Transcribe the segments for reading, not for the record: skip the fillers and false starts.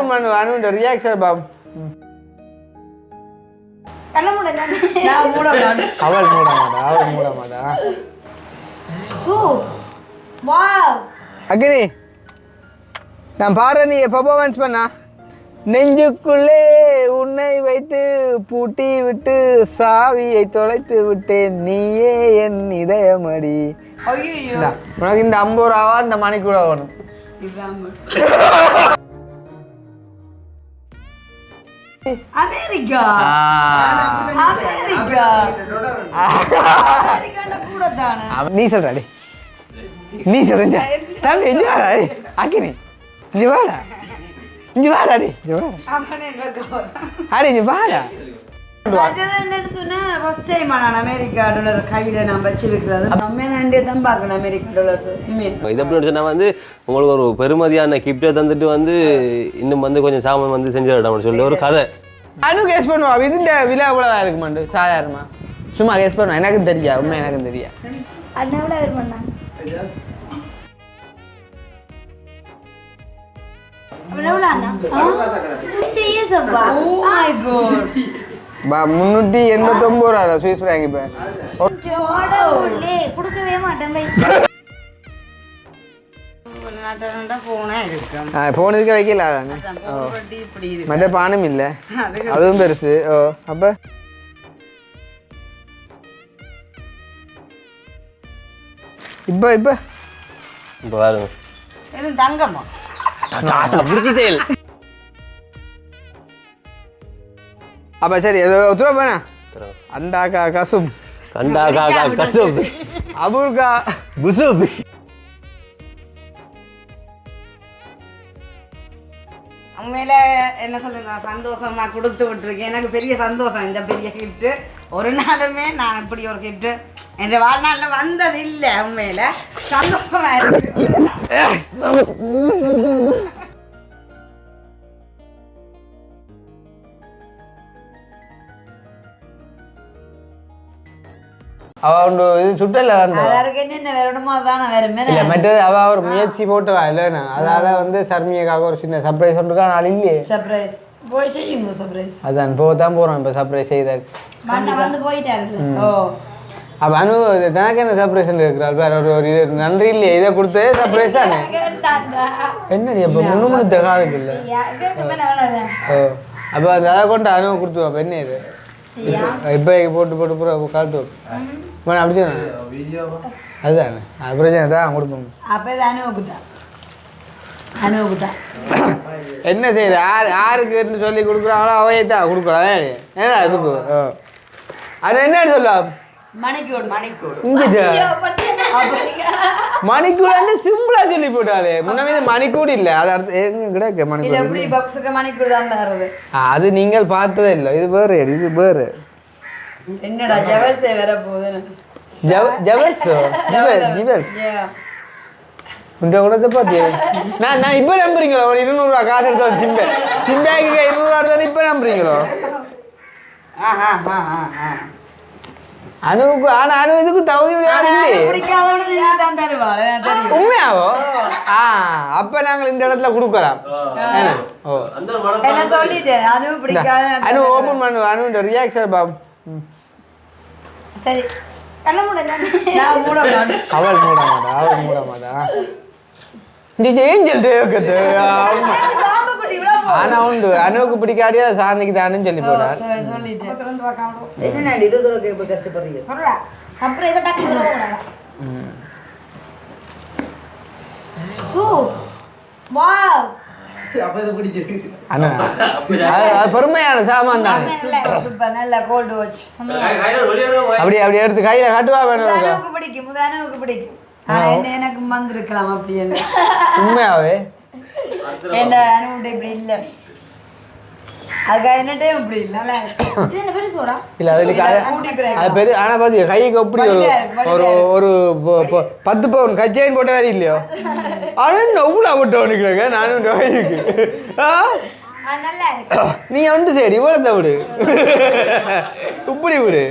Open பண்ணு அனுட reaction bomb. கண்ண மூட நான் மூட மாட்டேன். அவள் மூட மாட்டா. சூ வாவ் அக்னி நான் பாரு நீ பெர்ஃபார்மன்ஸ் பண்ணா. நெஞ்சுக்குள்ளே உன்னை வைத்து பூட்டி விட்டு சாவியை தொலைத்து விட்டேன் நீயே என் இதயமடி. ஐயோ உனக்கு இந்த 50 ரூபாவா இந்த மணிக்கூட வேணும். அமெரிக்கா கூட தானே நீ சொல்றாடி நீ சொல்ற தம்பி இஞ்சி வாடா அக்கினி இஞ்சி வாடா டி அடி இஞ்சி வாடா. என்னன்னு சொன்னா ஃபர்ஸ்ட் டைம் நான் அமெரிக்கா டாலர் கையில நான் வச்சிருக்கிறது நம்ம நண்டே தான் பார்க்கணும் அமெரிக்கா டாலர்ஸ். இதை எப்படி சொன்னா வந்து உங்களுக்கு ஒரு பெருமதியான கிஃப்டை தந்துட்டு வந்து இன்னும் வந்து கொஞ்சம் சாமான் வந்து செஞ்சிடலாம் சொல்லி ஒரு கதை. அனு கேஸ் பண்ணுவா இதுண்ட விலை எவ்வளோவா இருக்கு மாண்டு சாதாரணமா சும்மா கேஸ் பண்ணுவா. எனக்கும் தெரியா உண்மை எனக்கும் தெரியா. அண்ணாவில் இருப்பண்ணா எவ்வளோ அண்ணா 20 years அப்பா. ஓ மை காட் 389 ரூபா ஸ்விஸ் ஃப்ராங்க். இப்போ கொடுக்கவே மாட்டேன் பை. போன் இதுக்க வைக்கல அதானே மற்ற பானம் இல்லை அதுவும் பெருசு. ஓ அப்போ இப்போ இப்போ இப்போ பாருங்க எதுவும் தங்கம்மா பிடிச்சேல். அப்போ சரி ஏதோ ஒத்துவா போனா அண்டாக்கா கசும் கண்டா காக்கா கசுப் அபூர்கா புசுப். உண்மையில என்ன சொல்லுங்க சந்தோஷமா கொடுத்து விட்டுருக்கேன். எனக்கு பெரிய சந்தோஷம் இந்த பெரிய கிஃப்ட். ஒரு நாளுமே நான் இப்படி ஒரு கிஃப்ட் என் வாழ்நாளில் வந்தது இல்லை. உண்மையில சந்தோஷமா இருக்கு. அவன் இது சுட்டல என்ன வேறணுமோ அதான வேற இல்லை மற்றது அவள் ஒரு முயற்சி போட்டுவா இல்லைண்ணா. அதால வந்து சர்மியக்காக ஒரு சின்ன சர்ப்ரைஸ் ஒன்றுக்கா நாள் இல்லையே. சர்ப்ரைஸ் போய் செய்யுங்க சர்ப்ரைஸ். அதான் போதான் போகிறோம் இப்போ சர்ப்ரைஸ் செய்யறதுக்கு. வந்து போயிட்டாரு. ஓ அப்போ அனு தனக்கு என்ன சர்ப்ரைஸ் இருக்கிறாள் வேற ஒரு இது நன்றி இல்லையே இதை கொடுத்து சர்ப்ரைஸ் தானே. என்னடி அப்போ முன்னுமுன்னு காதுக்கு இல்லை. ஓ அப்போ அந்த அதை கொண்டு அனுவை கொடுத்துவா. அப்போ என்ன இது இப்போ போட்டு போட்டு பூரா காட்டு வேணா அப்படி சொன்ன அதுதானே அது பிரச்சனை தான் கொடுப்போம். அப்போ இது அனுபவம் என்ன செய்யுது யாருக்குன்னு சொல்லி கொடுக்குறாங்களோ அவையே தான் கொடுக்குறான். ஏன்னா இதுக்கு அது என்னன்னு சொல்ல மணிக்கூட சிம்பிளா சொல்லி போட்டாலே முன்னமே மணிக்கூட இல்லை. அது அடுத்து எங்க கிடைக்க மணிக்கூட அது நீங்கள் பார்த்ததே இல்லை. இது வேறு இது வேறு என்னடா ஜவல்ஸே வேற போகுது. ஜவல்ஸோ ஜிவல்ஸ் உண்ட கூட பார்த்து நான் இப்போ நம்புறீங்களோ 200 ரூபா காசு எடுத்தோம் சிம்பேக்கு 200 ரூபா எடுத்தோம் இப்போ நம்புறீங்களோ. அனுவுக்கு ஆனா அனு இதுக்கு தகுதி உண்மையாவோ அப்ப நாங்கள் இந்த இடத்துல கொடுக்கலாம். அனு ஓபன் பண்ணு அனுட ரியாக்ஷன் பாம். சரி அவள் மூட மாட்டா. ஏஞ்சல் தேவக்கத்து ஆனா உண்டு அனுவுக்கு பிடிக்காடியா சாந்திக்கு தானு சொல்லி போறார். பெருமையான சாமான் தான். அப்படி அப்படி எடுத்து கையில காட்டுவா வேணும். பிடிக்கும் எனக்கு வந்திருக்கலாம் அப்படின்னு உண்மையாவே இப்படி இல்லை. அதுக்காக என்ன டைம் இப்படி இல்லை. இது என்ன பெரிய சோடா இல்லை அது பெரிய ஆனால் பார்த்து கைக்கு எப்படி ஒரு ஒரு 10 பவுன் கச்சைன்னு போட்ட வேறு இல்லையோ. ஆனால் எவ்வளோ போட்டவனுக்கு நானும் கைக்கு நீ ஒன்று சரி இவ்வளோத்த விடு இப்படி விடு.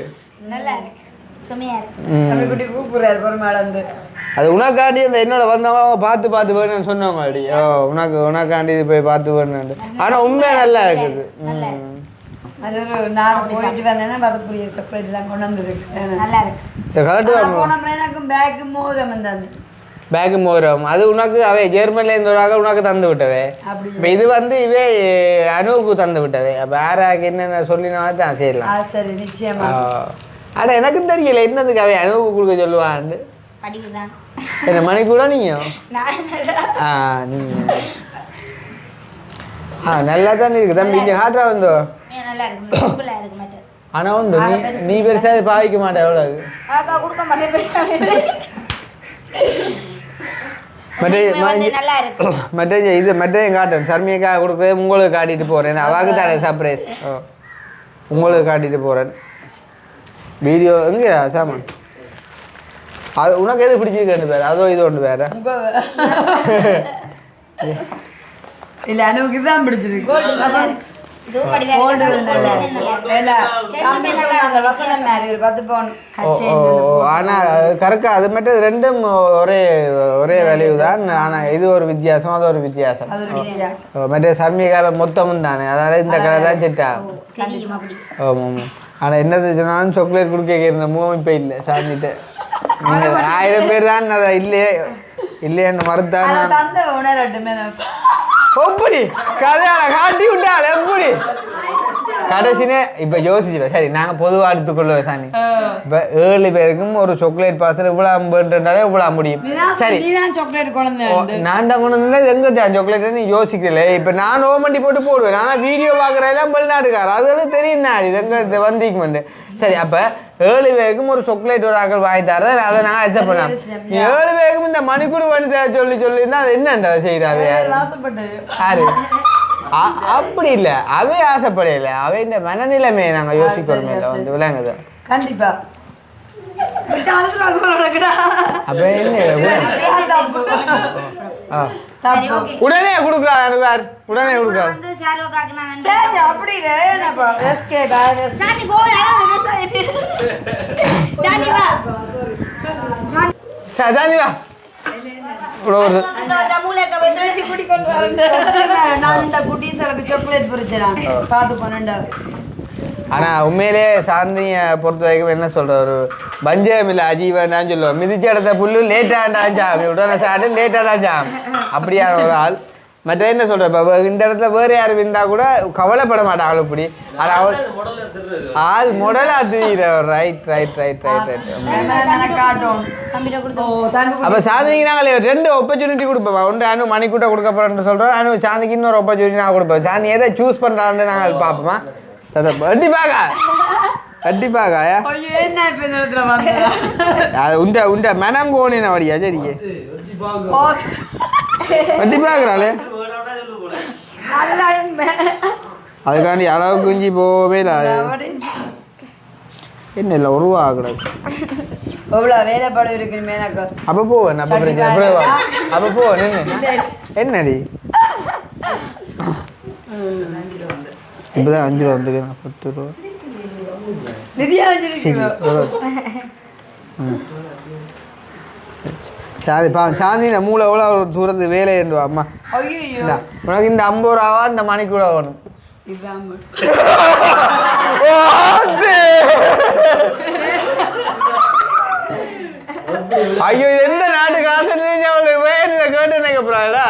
நல்லா இருக்கு. சுமையா இருக்கு. குட்டி கூப்பிடுறாரு பெருமாள் வந்து அது உனக்காண்டி அந்த என்னோட வந்தவங்க பார்த்து வேணும்னு சொன்னவங்க அடி உனக்காண்டி இது போய் பார்த்து வேணும்னு. ஆனால் உண்மையாக நல்லா இருக்குது. அது ஒரு நான் போயிட்டு வந்தேன்னா அதுக்குரிய சாக்லேட்லாம் கொண்டு வந்துருக்கு நல்லா இருக்கு. எனக்கும் பேக்கு மோதிரம் வந்தாங்க. பேக்கு மோதிரம் அது உனக்கு அவை ஜெர்மனிலேருந்து ஒரு ஆள் உனக்கு தந்து விட்டவே. இப்போ இது வந்து இவே அனுவுக்கு தந்து விட்டவே. அப்போ யாராக்கு என்னென்ன சொல்லினா தான் செய்யலாம். சரி நிச்சயமா. ஆனால் எனக்கும் தெரியல என்னதுக்கு அவை அனுவுக்கு கொடுக்க சொல்லுவான்னு. படிக்குதான் என்ன மணி கூட நீங்கள் நீங்கள் நல்லா தானே இருக்குது தம்பி. இங்கே ஹாட்ரா வந்தோ நல்லா இருக்கு மாட்டேன். ஆனால் உண்டு நீ பெருசாக பாவிக்க மாட்டேன் எவ்வளோ கொடுக்க மாட்டேன். மற்ற இது மற்றையும் காட்டும் சர்மியக்காக கொடுக்குறது உங்களுக்கு காட்டிட்டு போகிறேன். அவாக்கு தானே சர்ப்ரைஸ். உங்களுக்கு காட்டிட்டு போகிறேன் வீடியோ. எங்கே சாமான் அது உனக்கு எது பிடிச்சிருக்கு பேர் அதோ இது ஒன்று வேற இல்ல அனுவுக்கு தான் பிடிச்சிருக்கு. ஆனால் கரெக்டா அது மட்டும் ரெண்டும் ஒரே ஒரே வேல்யூ தான். ஆனால் இது ஒரு வித்தியாசம் அது ஒரு வித்தியாசம். மற்ற சர்மிகா மொத்தமும் தானே அதாவது இந்த கலர் தான் செட் ஆகும். ஆமாம். ஆனால் என்னது சொன்னாலும் சாக்லேட் கொடுக்க இருந்த மூவ் இப்போ இல்லை சாந்திட்டு. நீங்கள் 1000 பேர் தான் அதை இல்லைன்னு மறுத்தான். எப்படி கதையால காட்டி விட்டாள் எப்படி கடைசினே இப்போ யோசிச்சுப்பேன். சரி நாங்கள் பொதுவாக எடுத்துக்கொள்ளுவேன் சாணி. இப்போ 7 பேருக்கும் ஒரு சாக்லேட் பார்சல் இவ்வளோ அம்புன்றாலே இவ்வளோ முடியும். சரி நான் தான் கொண்டு வந்தேன் எங்கே தான் சாக்லேட்னு யோசிக்கல. இப்போ நான் ஓமண்டி போடுவேன். ஆனால் வீடியோ பார்க்குறதெல்லாம் வெளிநாட்டுக்கார அதுகளும் தெரியும் தான் இது எங்கே வந்திக்குமெண்டு. சரி அப்போ 7 பேருக்கும் ஒரு சாக்லேட் ஒரு ஆக்கள் வாங்கி தரத அதை நான் அக்செப்ட் பண்ணேன். 7 பேருக்கும் இந்த மணிக்கூடு பண்ணி சொல்லியிருந்தா அது என்னண்டா செய்கிறாவே யாரு அப்படி இல்லை அவை ஆசைப்படையில அவை இந்த மனநிலைமையை நாங்கள் யோசிக்கிறோம் வந்து விளங்குது. கண்டிப்பா அப்போ என்ன உடனே கொடுக்குறாரு வேறு உடனே கொடுக்குறாரு. அப்படி சாணி வா ஆனால் உண்மையிலே சாந்தியை பொறுத்த வரைக்கும் என்ன சொல்கிற ஒரு பஞ்சம் இல்லை அஜீவனான்னு சொல்லுவோம். மிதிச்ச இடத்த புல்லு லேட்டாண்டான் சாமி உடனே சாப்பிட்டு லேட்டாக தான் சாமி அப்படியான ஒரு ஆள். மற்ற என்ன சொல்கிற இப்போ இந்த இடத்துல வேறு யாரும் இருந்தால் கூட கவலைப்பட மாட்டாங்க இப்படி. ஆனால் அவள் ஆள் மொடலாக தெரியுற right right right right right. அப்போ சாந்திக்கு நாங்கள் 2 ஆப்பர்ச்சுனிட்டி கொடுப்போம். ஒன்று அனு மணிக்கூட்ட கொடுக்க போகிறோன்னு சொல்கிறோம். அனு சாந்திக்கு இன்னொரு ஆப்பர்ச்சுனிட்டி நாங்கள் கொடுப்போம். சாந்தி எதை சூஸ் பண்ணுறான்னு நாங்கள் பார்ப்போமா கண்டிப்பாக கண்டிப்பாக அது உண்ட மனங்கோணின வழியா சரிங்க கண்டிப்பாகிறாளே அதுக்காண்டி அளவு குஞ்சி போவே இல்லை. என்ன இல்லை ஒரு ரூபா ஆகக்கூடாது. வேலைப்பாடு இருக்கு அப்போ போவேன் அப்போ பிரச்சனை அப்போ போவேன் என்னடி இப்போதான் 5 ரூபா வந்துருக்கு 10 ரூபா சாந்தி சாந்தி இந்த மூளை எவ்வளோ ஒரு தூரத்து வேலை என்று அம்மா உனக்கு இந்த 50 ரூபாவா இந்த மணிக்கு கூட வேணும். ஐயோ எந்த நாட்டு காசு கேட்டு நினைக்கப்படுறாடா.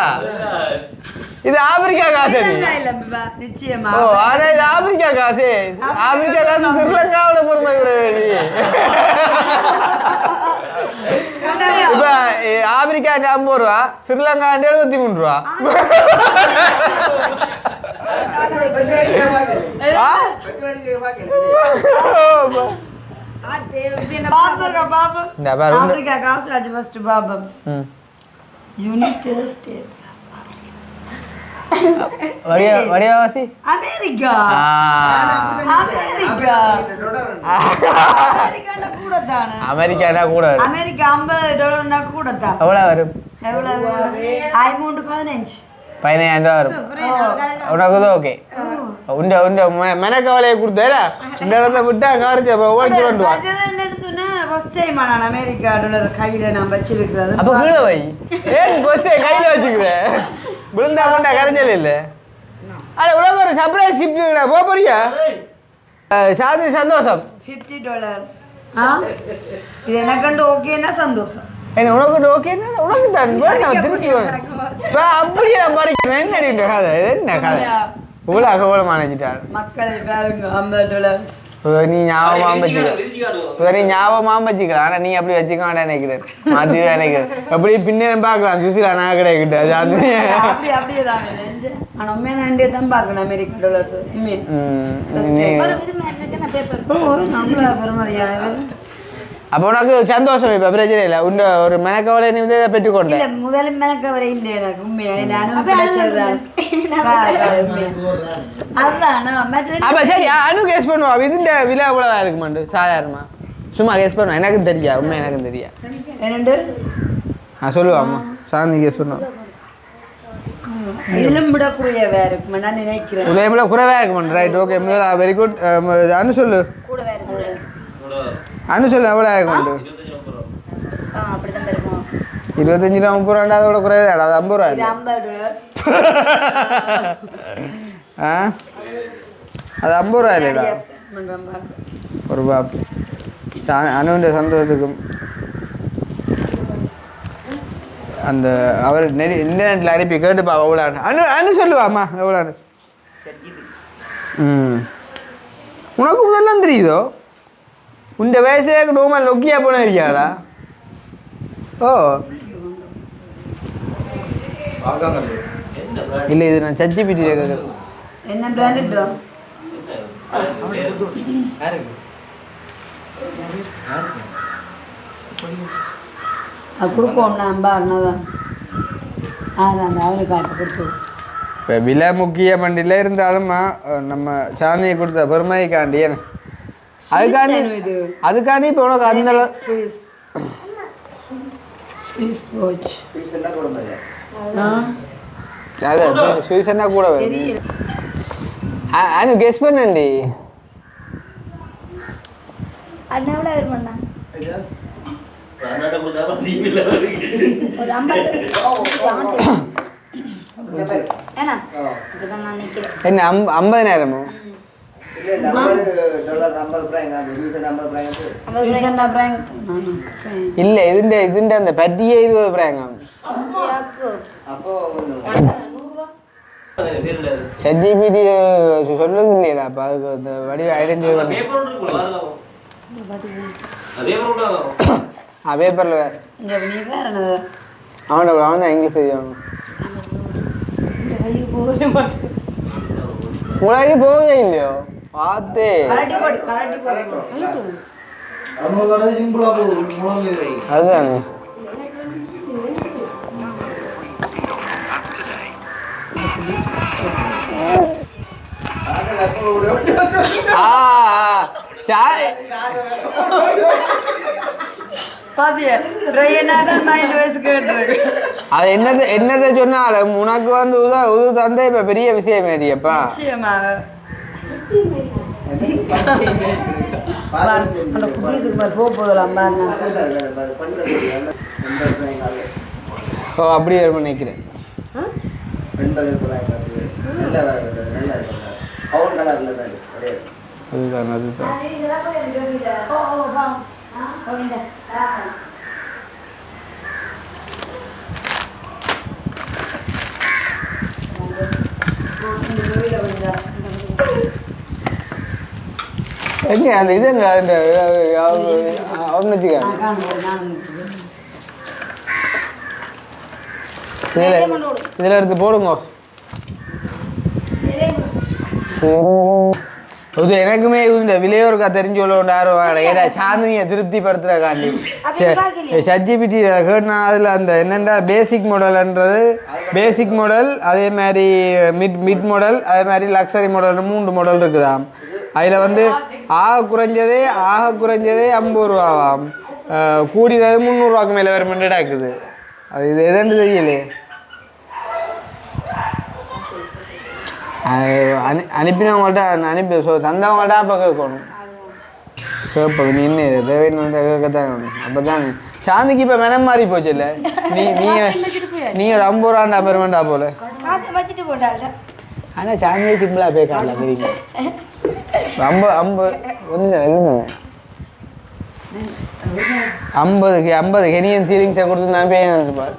இது ஆப்பிரிக்கா காசு. ஓ ஆனா இது ஆப்பிரிக்கா காசு. ஆப்பிரிக்கா காசு ஸ்ரீலங்காவோட பொறுமை. இப்ப ஆப்பிரிக்கா 50 ரூபா ஸ்ரீலங்கா 73 ரூபா. வடிவாசி அமெரிக்கா அமெரிக்கானா கூட அமெரிக்கா $50 கூட தான். எவ்வளவு வரும்? எவ்வளவு? 15 15,000 வரும். உனக்கு ஓகே உண்ட உண்ட மெனக்கவலையை கொடுத்தா இந்த இடத்த விட்டா கவரிச்சு ஓடிச்சு கொண்டு வா. என்னன்னு சொன்னா டைம் நான் அமெரிக்கா டாலர் கையில நான் வச்சிருக்கிறது அப்போ கீழே வை ஏன் கொஸ்டே கையில் வச்சுக்கிறேன் விழுந்தா கொண்டா கரைஞ்சல் இல்லை அட உலக ஒரு சர்ப்ரைஸ் கிஃப்ட் போக போறியா சாதி சந்தோஷம் $50 இது எனக்கு ஓகேன்னா சந்தோஷம் என்ன உனக்கு ஓகேன்னா உனக்கு தான் நான் திருப்பி அப்படியே நான் பறிக்கிறேன் என்ன அடிக்கிட்ட கதை இது என்ன கதை இவ்வளோ அகோலமாக நினைச்சிட்டாள் மக்களை பாருங்க $50 நீ ஞாபகமாக வச்சுக்க நீ ஞாபகமாக வச்சுக்கலாம் ஆனால் நீ அப்படி வச்சுக்க வேண்டாம் நினைக்கிறேன் மாற்றி தான் நினைக்கிறேன் அப்படி பின்னேன் பார்க்கலாம் சுசிலா நான் கிடைக்கிட்ட அது அப்படியே தான் ஆனால் உண்மையாக நண்டே தான் பார்க்கணும் அமெரிக்கன் டாலர்ஸ் நம்மள பெருமதியான அப்போ உனக்கு சந்தோஷம் இப்போ பிரச்சனை இல்லை உண்ட ஒரு மெனக்கவலை நீ வந்து பெற்றுக்கொண்டேன் இல்லை முதல் மெனக்கவலை இல்லை எனக்கு உண்மையாக நானும் கிடைச்சதுதான் அதுதான் அப்போ சரி அனு கேஸ் பண்ணுவோம் இதுண்ட விலை எவ்வளோவா இருக்குமாண்டு சாதாரணமா சும்மா கேஸ் பண்ணுவோம் எனக்கும் தெரியா உண்மை எனக்கும் தெரியா என்னண்டு சொல்லுவாம்மா சாந்தி கேஸ் பண்ணுவோம் இதிலும் விட குறையவா இருக்குமா நான் நினைக்கிறேன் உதயம் விட குறைவாக இருக்குமாண்டு ரைட் ஓகே வெரி குட் அனு சொல்லு அனு சொல்லு எவ்வளோ ஆகுமாண்டு அப்படிதான் இருக்கும் 25 ரூபா 30 ரூபா அதோட குறைவே அது 50 ரூபா இது $50 அது 50 ரூபா இல்லைடா ஒரு பாப் அனுவிൻ്റെ சந்தோஷத்துக்கும் அந்த அவர் இன்டர்நெட்டில் அனுப்பி கேட்டுப்பா எவ்வளோன்னு அனு சொல்லுவாம்மா எவ்வளோன்னு உனக்கு முதல்லாம் தெரியுதோ உண்ட வயசே நோமல் நொக்கியா போன இருக்கியாடா ஓ இல்லை இது நான் சச்சிபிட்டி கேட்குறது என்ன பிராண்ட் அது கொடுப்போம் நம்ப அண்ணாதான் அந்த அவனுக்கு காட்டு கொடுத்து இப்போ விலை முக்கிய மண்டியில் இருந்தாலும் நம்ம சாந்தியை கொடுத்த பெருமைக்காண்டி என்ன அதுக்காண்டி இப்போ உனக்கு அந்த అదే చూసన్నా కూడా ఆయన గెస్ பண்ணி அண்ணாவோட அவர் பண்ணா ஒரு 50 ஏன்னா இப்பதான் நான் நிக்கிறேன் என்ன 50,000 இல்ல ഇതിന്റെ அந்த പറ്റിയ 20 പ്രായങ്ങാം ChatGPT சொல்லுது இல்லையா அப்ப அதுக்கு அந்த வடிவ ஐடென்டிஃபை பண்ணி பேப்பர்ல வேற அவன் இங்கிலீஷ் தெரியும் உலகி போகுதே இல்லையோ பார்த்தே அதுதானே அது என்னதை சொன்னாலும் உனக்கு வந்து உது தந்த இப்ப பெரிய விஷயம் ஏறியப்பா அந்த குட்டீஸுக்கு போகலாம் ஓ அப்படி நினைக்கிறேன் அதுதான் அதுதான் எங்க அந்த இதுங்க அந்த அவனுச்சுக்க இதில் எடுத்து போடுங்க இது எனக்குமே இந்த விலையோருக்கா தெரிஞ்சு கொள்ளோண்டாரு ஏன்னா சாந்தினியை திருப்திப்படுத்துறக்காண்டி ChatGPT கேட்டா அதில் அந்த என்னென்னா பேசிக் மாடல்ன்றது பேசிக் மாடல் அதே மாதிரி மிட் மாடல் அதே மாதிரி லக்ஸரி மாடல்னு 3 மாடல் இருக்குதாம் அதில் வந்து ஆக குறைஞ்சதே 50 ரூபாவாம் கூடினது 300 ரூபாய்க்கு மேலே வர மண்டடா இருக்குது அது இது எதுன்னு தெரியலே அனுப்பினவங்கள்ட்ட தந்தவங்கள்ட்ட அப்போ கேட்கணும் கேட்ப நீ என்ன தேவைன்னு வந்து கேட்கத்தான் அப்போ தானே சாந்திக்கு இப்போ மெனம் மாறி போச்சு இல்லை நீங்கள் ஒரு 50 ரூபாண்டா பெருமாண்டா போல வச்சுட்டு போட்டாங்க ஆனால் சாந்தியை சிம்பிளாக பே காட்டலாம் தெரியுமா 50 கெனியன் சீலிங்ஸை கொடுத்து நான் பே நினைச்சுப்பார்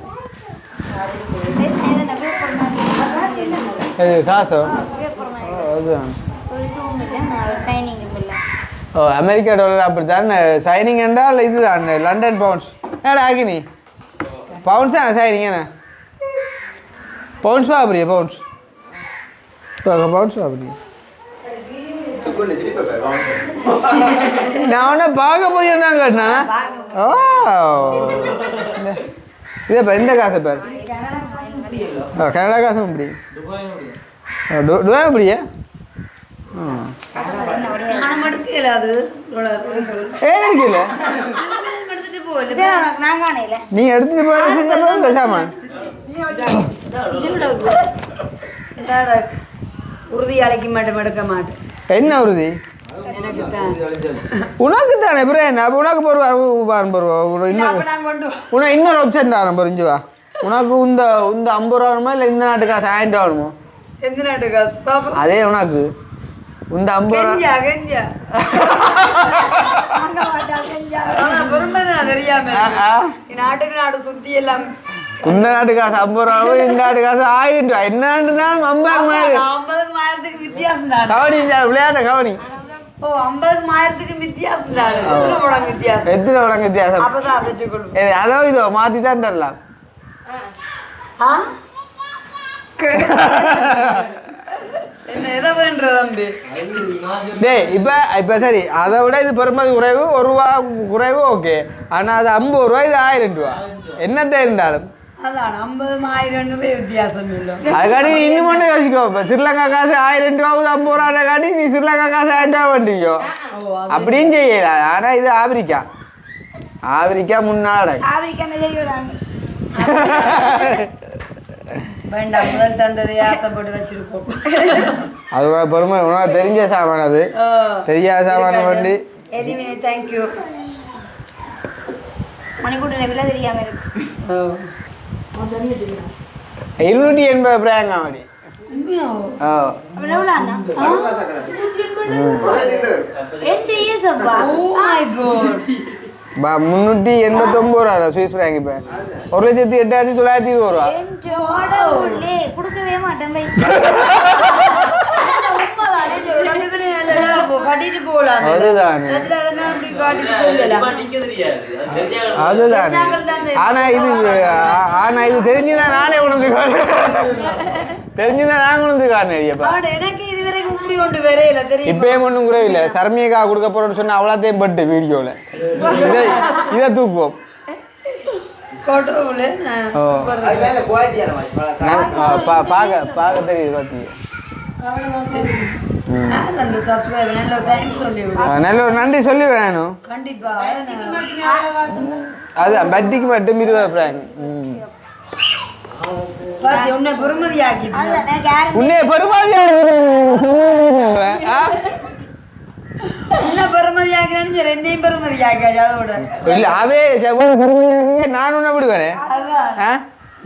இது காசோ அதுதான் ஓ அமெரிக்கா டாலர் அப்படித்தான் சைனிங் என்றால் இதுதான் லண்டன் பவுண்ட்ஸ் ஏடா ஆகினி பவுண்ட்ஸ் தானே சைனிங் என்ன பவுண்ட்ஸ் அப்படியே பவுண்ட்ஸ் பவுண்ட்ஸ் அப்படியே நான் ஒன்றை பார்க்க போறேன் தான் கேட்டேனா ஓ இதப்பா எந்த காசை பேர் கனடா காசும் அப்படி துபாய் அப்படியா ஏன் எடுக்கல நீங்க எடுத்துட்டு போய் சாமான் உறுதி அழைக்க மாட்டேன் எடுக்க மாட்டேன் என்ன உறுதி உனக்கு தானே பிரேன் அப்போ உனக்கு போடுவா இன்னொரு ஆப்ஷன் தானே புரிஞ்சு வா உனக்கு இந்த 50 ரூபா வேணுமா இல்லை இந்த நாட்டு காசு 1000 ரூபா வேணுமோ எந்த நாட்டு காசு பாப்பா அதே உனக்கு இந்த 50 ரூபா தெரியாம நாட்டுக்கு நாடு சுத்தி எல்லாம் இந்த நாட்டு காசு 50 ரூபா இந்த நாட்டு காசு 1000 ரூபா என்ன தான் 50,000 வித்தியாசம் தான் கவனி விளையாட்ட கவனி ஓ 50,000 வித்தியாசம் தான் எத்தனை மடங்கு வித்தியாசம் அப்பதான் பெற்றுக்கொள்ளும் அதோ இதோ மாத்தி தான் தரலாம் என்ன எதை வேண்ட தம்பி டேய் இப்போ சரி அதை விட இது பெருமதி குறைவு 1 ரூபா குறைவு ஓகே ஆனால் அது 50 ரூபா இது 1000 ரூபா என்னத்தை இருந்தாலும் அதான் 50,000 வித்தியாசம் இல்லை அதுக்காண்டி நீ இன்னும் மட்டும் யோசிக்கோ இப்போ ஸ்ரீலங்கா காசு 1000 ரூபாவது 50 ரூபா காட்டி நீ ஸ்ரீலங்கா காசு 1000 ரூபா பண்ணிக்கோ அப்படின்னு செய்யல ஆனால் இது ஆப்பிரிக்கா முன்னாள் வேண்டாம் முதல் தந்ததை ஆசைப்பட்டு வச்சிருப்போம் அதோட பெருமை உனக்கு தெரிஞ்ச சாமான் அது தெரியாத சாமான வண்டி எனிவே தேங்க்யூ மணிக்கூட்டில் விலை தெரியாம இருக்கு 280 பிராங்க மாடி பா 389 ரூபா சுவிஸ் பிராங்க் இப்போ 1,08,920 ரூபா கொடுக்கவே மாட்டேன் கட்டிட்டு போகலாம் அதுதானே அதுதானே ஆனா இது தெரிஞ்சுதான் நானே உணர்ந்து தெரிஞ்சுதான் நான் உணர்ந்து காரணப்பா எனக்கு இதுவரைக்கும் இப்படி ஒன்று வரையில தெரியும் இப்பயும் ஒன்றும் கூட இல்லை சர்மியக்கா கொடுக்க போறோம்னு சொன்னா அவ்வளோத்தையும் பட்டு வீடியோவில் இதை தூக்குவோம் பார்க்க தெரியுது பார்த்தீங்க நல்ல ஒரு நன்றி சொல்லி வேணும் அதான் பட்டிக்கு மட்டும் 20 பிராங்க் உன்னை பெருமதியாக்கி உன்னை பெருமதியா என்ன பெருமதியாக்கிறேன்னு ரெண்டையும் பெருமதியாக்காது அதோட இல்லை அவே நான் ஒன்று விடுவேனே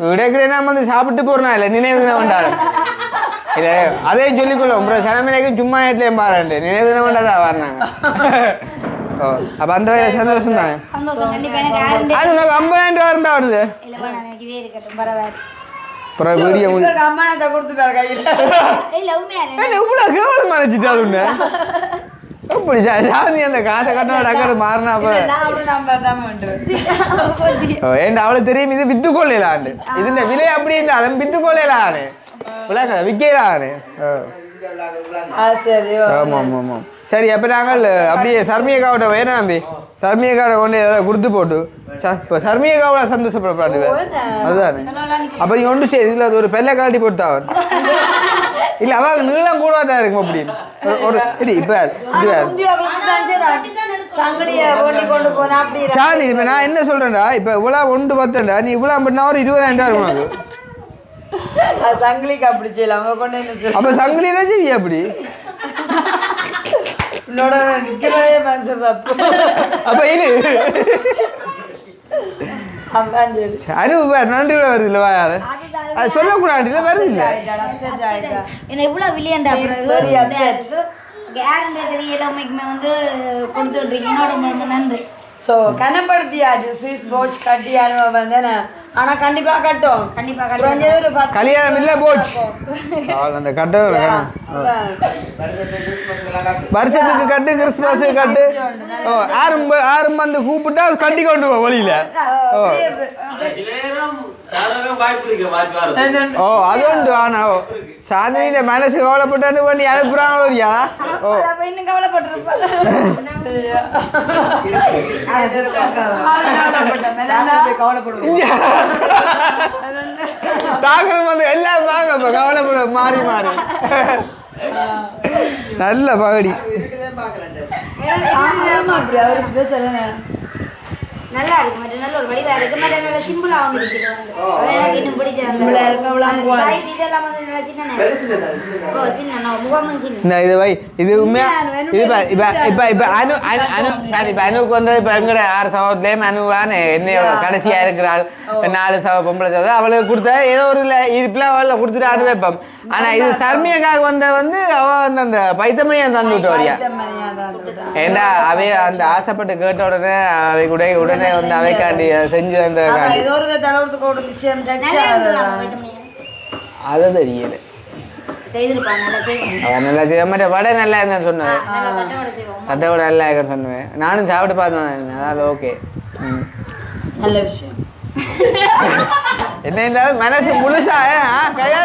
விடக்கிறேன் நம்ம வந்து சாப்பிட்டு போறேனா இல்லை நினைவு தினம் வேண்டாம் இல்லை அதையும் சொல்லிக்கொள்ளும் அப்புறம் சனமேலைக்கும் சும்மா ஏற்றுலையும் பாருண்டு நினைவு தினம் வேண்டாதான் வரணாங்க ஓ அப்போ அந்த வகையில் சந்தோஷம் தானே அது உனக்கு 50,000 ரூபா இருந்தா வருது அப்புறம் வீடியோ அம்மானத்தை கொடுத்து பாரு கையில் இவ்வளோ கேவலம் மறைச்சிட்டாள் உன்ன எப்படி சாந்தி அந்த காசை கட்டணம் டக்காடு மாறினா அப்போ ஏன்டா அவளை தெரியும் இது வித்து கொள்ளலாண்டு இது இந்த விலை அப்படி இருந்தாலும் வித்து கொள்ளலான்னு விளங்க விற்கலான்னு ஆமாம் ஆமாம் ஆமாம் சரி அப்போ நாங்கள் அப்படியே சர்மியக்காவோட வேணாம் தம்பி சர்மியக்காவை கொண்டு ஏதாவது கொடுத்து போட்டு இப்போ சர்மியக்காவோட சந்தோஷப்படப்படாது அதுதானே அப்போ நீங்கள் ஒன்று சரி இதில் அது ஒரு பெல்லை காட்டி போட்டாவன் இல்லை அவள் நீளம் கூட தான் இருக்கும் அப்படின்னு ஒரு இப்போ சாந்தி இப்போ நான் என்ன சொல்கிறேன்டா இப்போ இவ்வளோ ஒன்று பார்த்தேன்டா நீ இவ்வளோ பண்ணா ஒரு 20,000 இருக்கும் உனக்கு சங்கிலிக்கு அப்படி செய்யலாம் அவங்க கொண்டு அப்போ சங்கிலினா செய்ய அப்படி உன்னோட நிற்கிறதே மனுஷன் தப்பு. அப்போ இது அதான் சரி. அனு நன்றி கூட வருது இல்லை வாயால் அது சொல்லக்கூடாது இல்லை வருது இல்லை அப்செட் ஆயிட்டா. என்ன இவ்வளோ வில்லியண்டா very upset. கேரண்டி தெரியல உண்மைக்குமே வந்து கொடுத்து விட்றீங்க ரொம்ப நன்றி. ஸோ கனப்படுத்தியாச்சு ஸ்விஸ் வாட்ச் கட்டி அனுபவம் வந்தேன்னு. ஆனால் கண்டிப்பாக கட்டும். கண்டிப்பா குறைஞ்சது ஒரு 10 கல்யாணம் இல்லை போச்சு அந்த கட்ட வருஷத்துக்கு கட்டு கிறிஸ்துமஸுக்கு கட்டு ஓ ஆரம்ப வந்து கூப்பிட்டா கட்டி கொண்டு போ வழியில ஓ ஓ அது உண்டு ஆனா சாந்தினி மனசு கவலைப்பட்டு பண்ணி அனுப்புறாங்களோ இல்லையா ஓ இன்னும் கவலைப்பட்டிருப்பா. தாக்கணும் வந்து எல்லாம் வாங்க இப்போ கவலைப்பட மாறி மாறி நல்ல பகடி அப்படி அவர் ஸ்பெஷல் நல்லா இருக்கு மட்டும் நல்ல ஒரு வடிவா இருக்கு மாதிரி நல்ல சிம்பிளா வந்து எனக்கு இன்னும் பிடிச்சது சிம்பிளா இருக்கு இதெல்லாம் வந்து நல்லா சின்ன ஓ சின்ன முகமும் சின்ன இந்த இது வை இது உண்மையா இது இப்போ அனு அனு அனு சாரி இப்போ அனுவுக்கு வந்து இப்போ எங்கட 6 சவத்துலேயும் அனுவான்னு என்னையோட கடைசியாக இருக்கிறாள் 4 சவ பொம்பளை சவ அவளுக்கு கொடுத்த ஏதோ ஒரு இருப்பில் அவளில் கொடுத்துட்டு அனு வைப்போம் ஆனால் இது சர்மியக்காக வந்து அவள் வந்து அந்த பைத்தமணியை தந்து விட்டோடியா ஏண்டா அவை அந்த ஆசைப்பட்டு கேட்ட உடனே அவை கூட உடனே வந்து அவைக்காண்டி செஞ்சு அந்த ஏதோ ஒரு தலைவரத்துக்கு ஒரு விஷயம் அது தெரியல செய்திருப்பாங்க நல்லா செய்வோம் அவன் நல்லா செய்ய மாட்டேன் வடை நல்லா இருந்தேன்னு சொன்னேன் நல்லா தட்டோட செய்வோம் தட்டை விட நல்லா இருக்குன்னு சொன்னேன் நானும் சாப்பிட்டு பார்த்தேன் அதனால ஓகே நல்ல விஷயம் என்ன இருந்தாலும் மனசு முழுசா கையா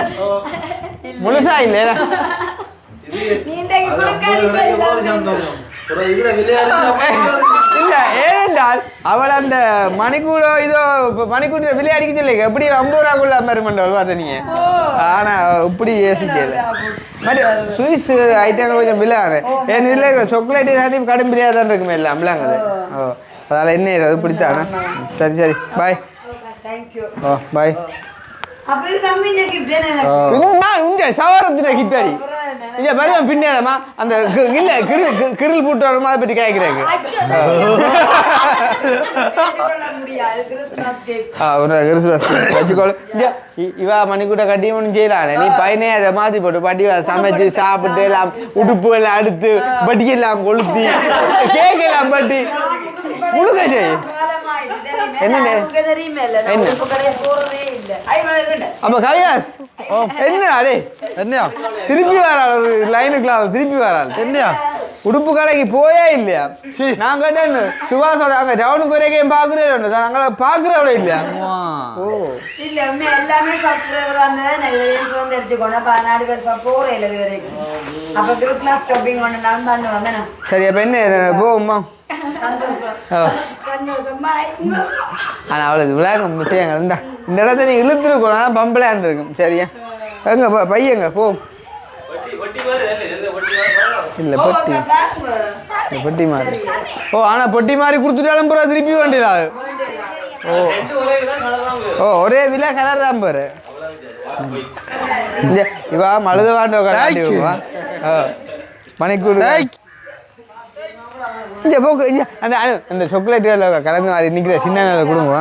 முழுசா இல்லையா இல்ல ஏனென்றால் அவள் அந்த மணிக்கூடோ இதோ மணிக்கூட விளையாடிக்க சொல்லிங்க எப்படி 50 ரூபாக்குள்ள மருமண்டல் பார்த்த நீங்க ஆனா இப்படி யோசிக்கல மாதிரி சுவிஸ் ஐட்டம் கொஞ்சம் விளையாடு ஏன் இதில் சாக்லேட்டு தாண்டி கடும் பிரியாதான் தான் இருக்குமே இல்லை அம்பளாங்க ஓ அதனால என்ன அது பிடித்தானா சரி சரி பாய் தேங்க்யூ ஓ பாய் அப்போ இது தம்பி உங்க சவரத்தின கிட்டாடி இல்ல வருவேன் பின்னேரமா அந்த இல்ல கிரில் போட்டு வரமா அதை பற்றி கேட்கிறேன் இவா மணிக்கூட்ட கட்டி ஒன்றும் செய்யலாம் நீ பையனே அதை மாற்றி போட்டு பாட்டி சமைச்சு சாப்பிட்டு எல்லாம் உடுப்பு எல்லாம் அடுத்து பட்டி எல்லாம் கொளுத்தி கேக் எல்லாம் பட்டி முழுக்க செய் என்ன அப்ப கவியாஸ் என்னடா டே என்னையா திருப்பி வராள் ஒரு லைனுக்குலாம் திருப்பி வராள் என்னையா உடுப்பு கடைக்கு போயே இல்லையா நான் கேட்டேன் சுபாஷோட அங்கே டவுனுக்கு வரைக்கும் பார்க்குறேன் நாங்கள் பார்க்குறவள இல்லையா ஓ இல்ல எல்லாமே தெரிஞ்சுக்கோங்க 14 பேர் போறேன் இது வரைக்கும் அப்ப கிறிஸ்மஸ் ஷாப்பிங் ஒன்று நான் பண்ணுவேன் சரி அப்போ என்ன போம்மா ஆனால் அவ்வளோ விளையாங்க விஷயங்கள் இருந்தா இந்த இடத்த நீ இழுத்துருக்கோம் பம்பளே இருந்திருக்கும் சரியா எங்க பையங்க போ இல்லை பொட்டி பொட்டி மாதிரி ஓ ஆனால் பொட்டி மாதிரி கொடுத்துட்டாலும் போகிற திருப்பி வேண்டியதா ஓ ஓ ஒரே விலை கலர் தான் பாரு இவா மழுத வாண்ட காட்டிடுவா மணிக்கூடு இங்கே போக்கு இங்கே அந்த அந்த சாக்லேட்டுகளில் கலந்து மாதிரி நிற்கிற சின்ன கொடுங்க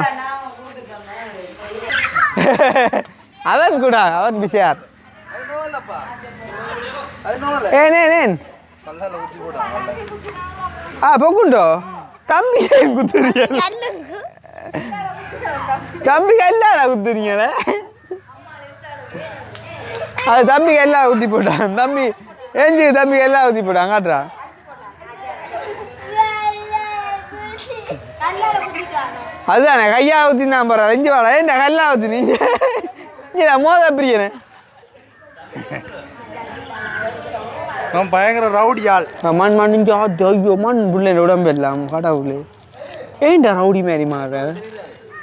அவன் கூட அவன் பிஸியார் ஏன் போக்குண்டோ தம்பி குத்துறீங்க தம்பி கல்லாடா குத்துறீங்களே அது தம்பி எல்லாம் ஊற்றி போட்டான் தம்பி ஏஞ்சி தம்பி எல்லாம் ஊற்றி போட்டான் காட்டுறா அதுதானே கையா ஊற்றி தான் போகிறா ரெஞ்சு வாடா ஏன்டா கல்லா ஊற்றி நீ மோத பிரியனே பயங்கர ரவுடி ஆள் மண் ஐயோ மண் பிள்ளை உடம்பு எல்லாம் கடவுளே ஏன்டா ரவுடி மாரி மாற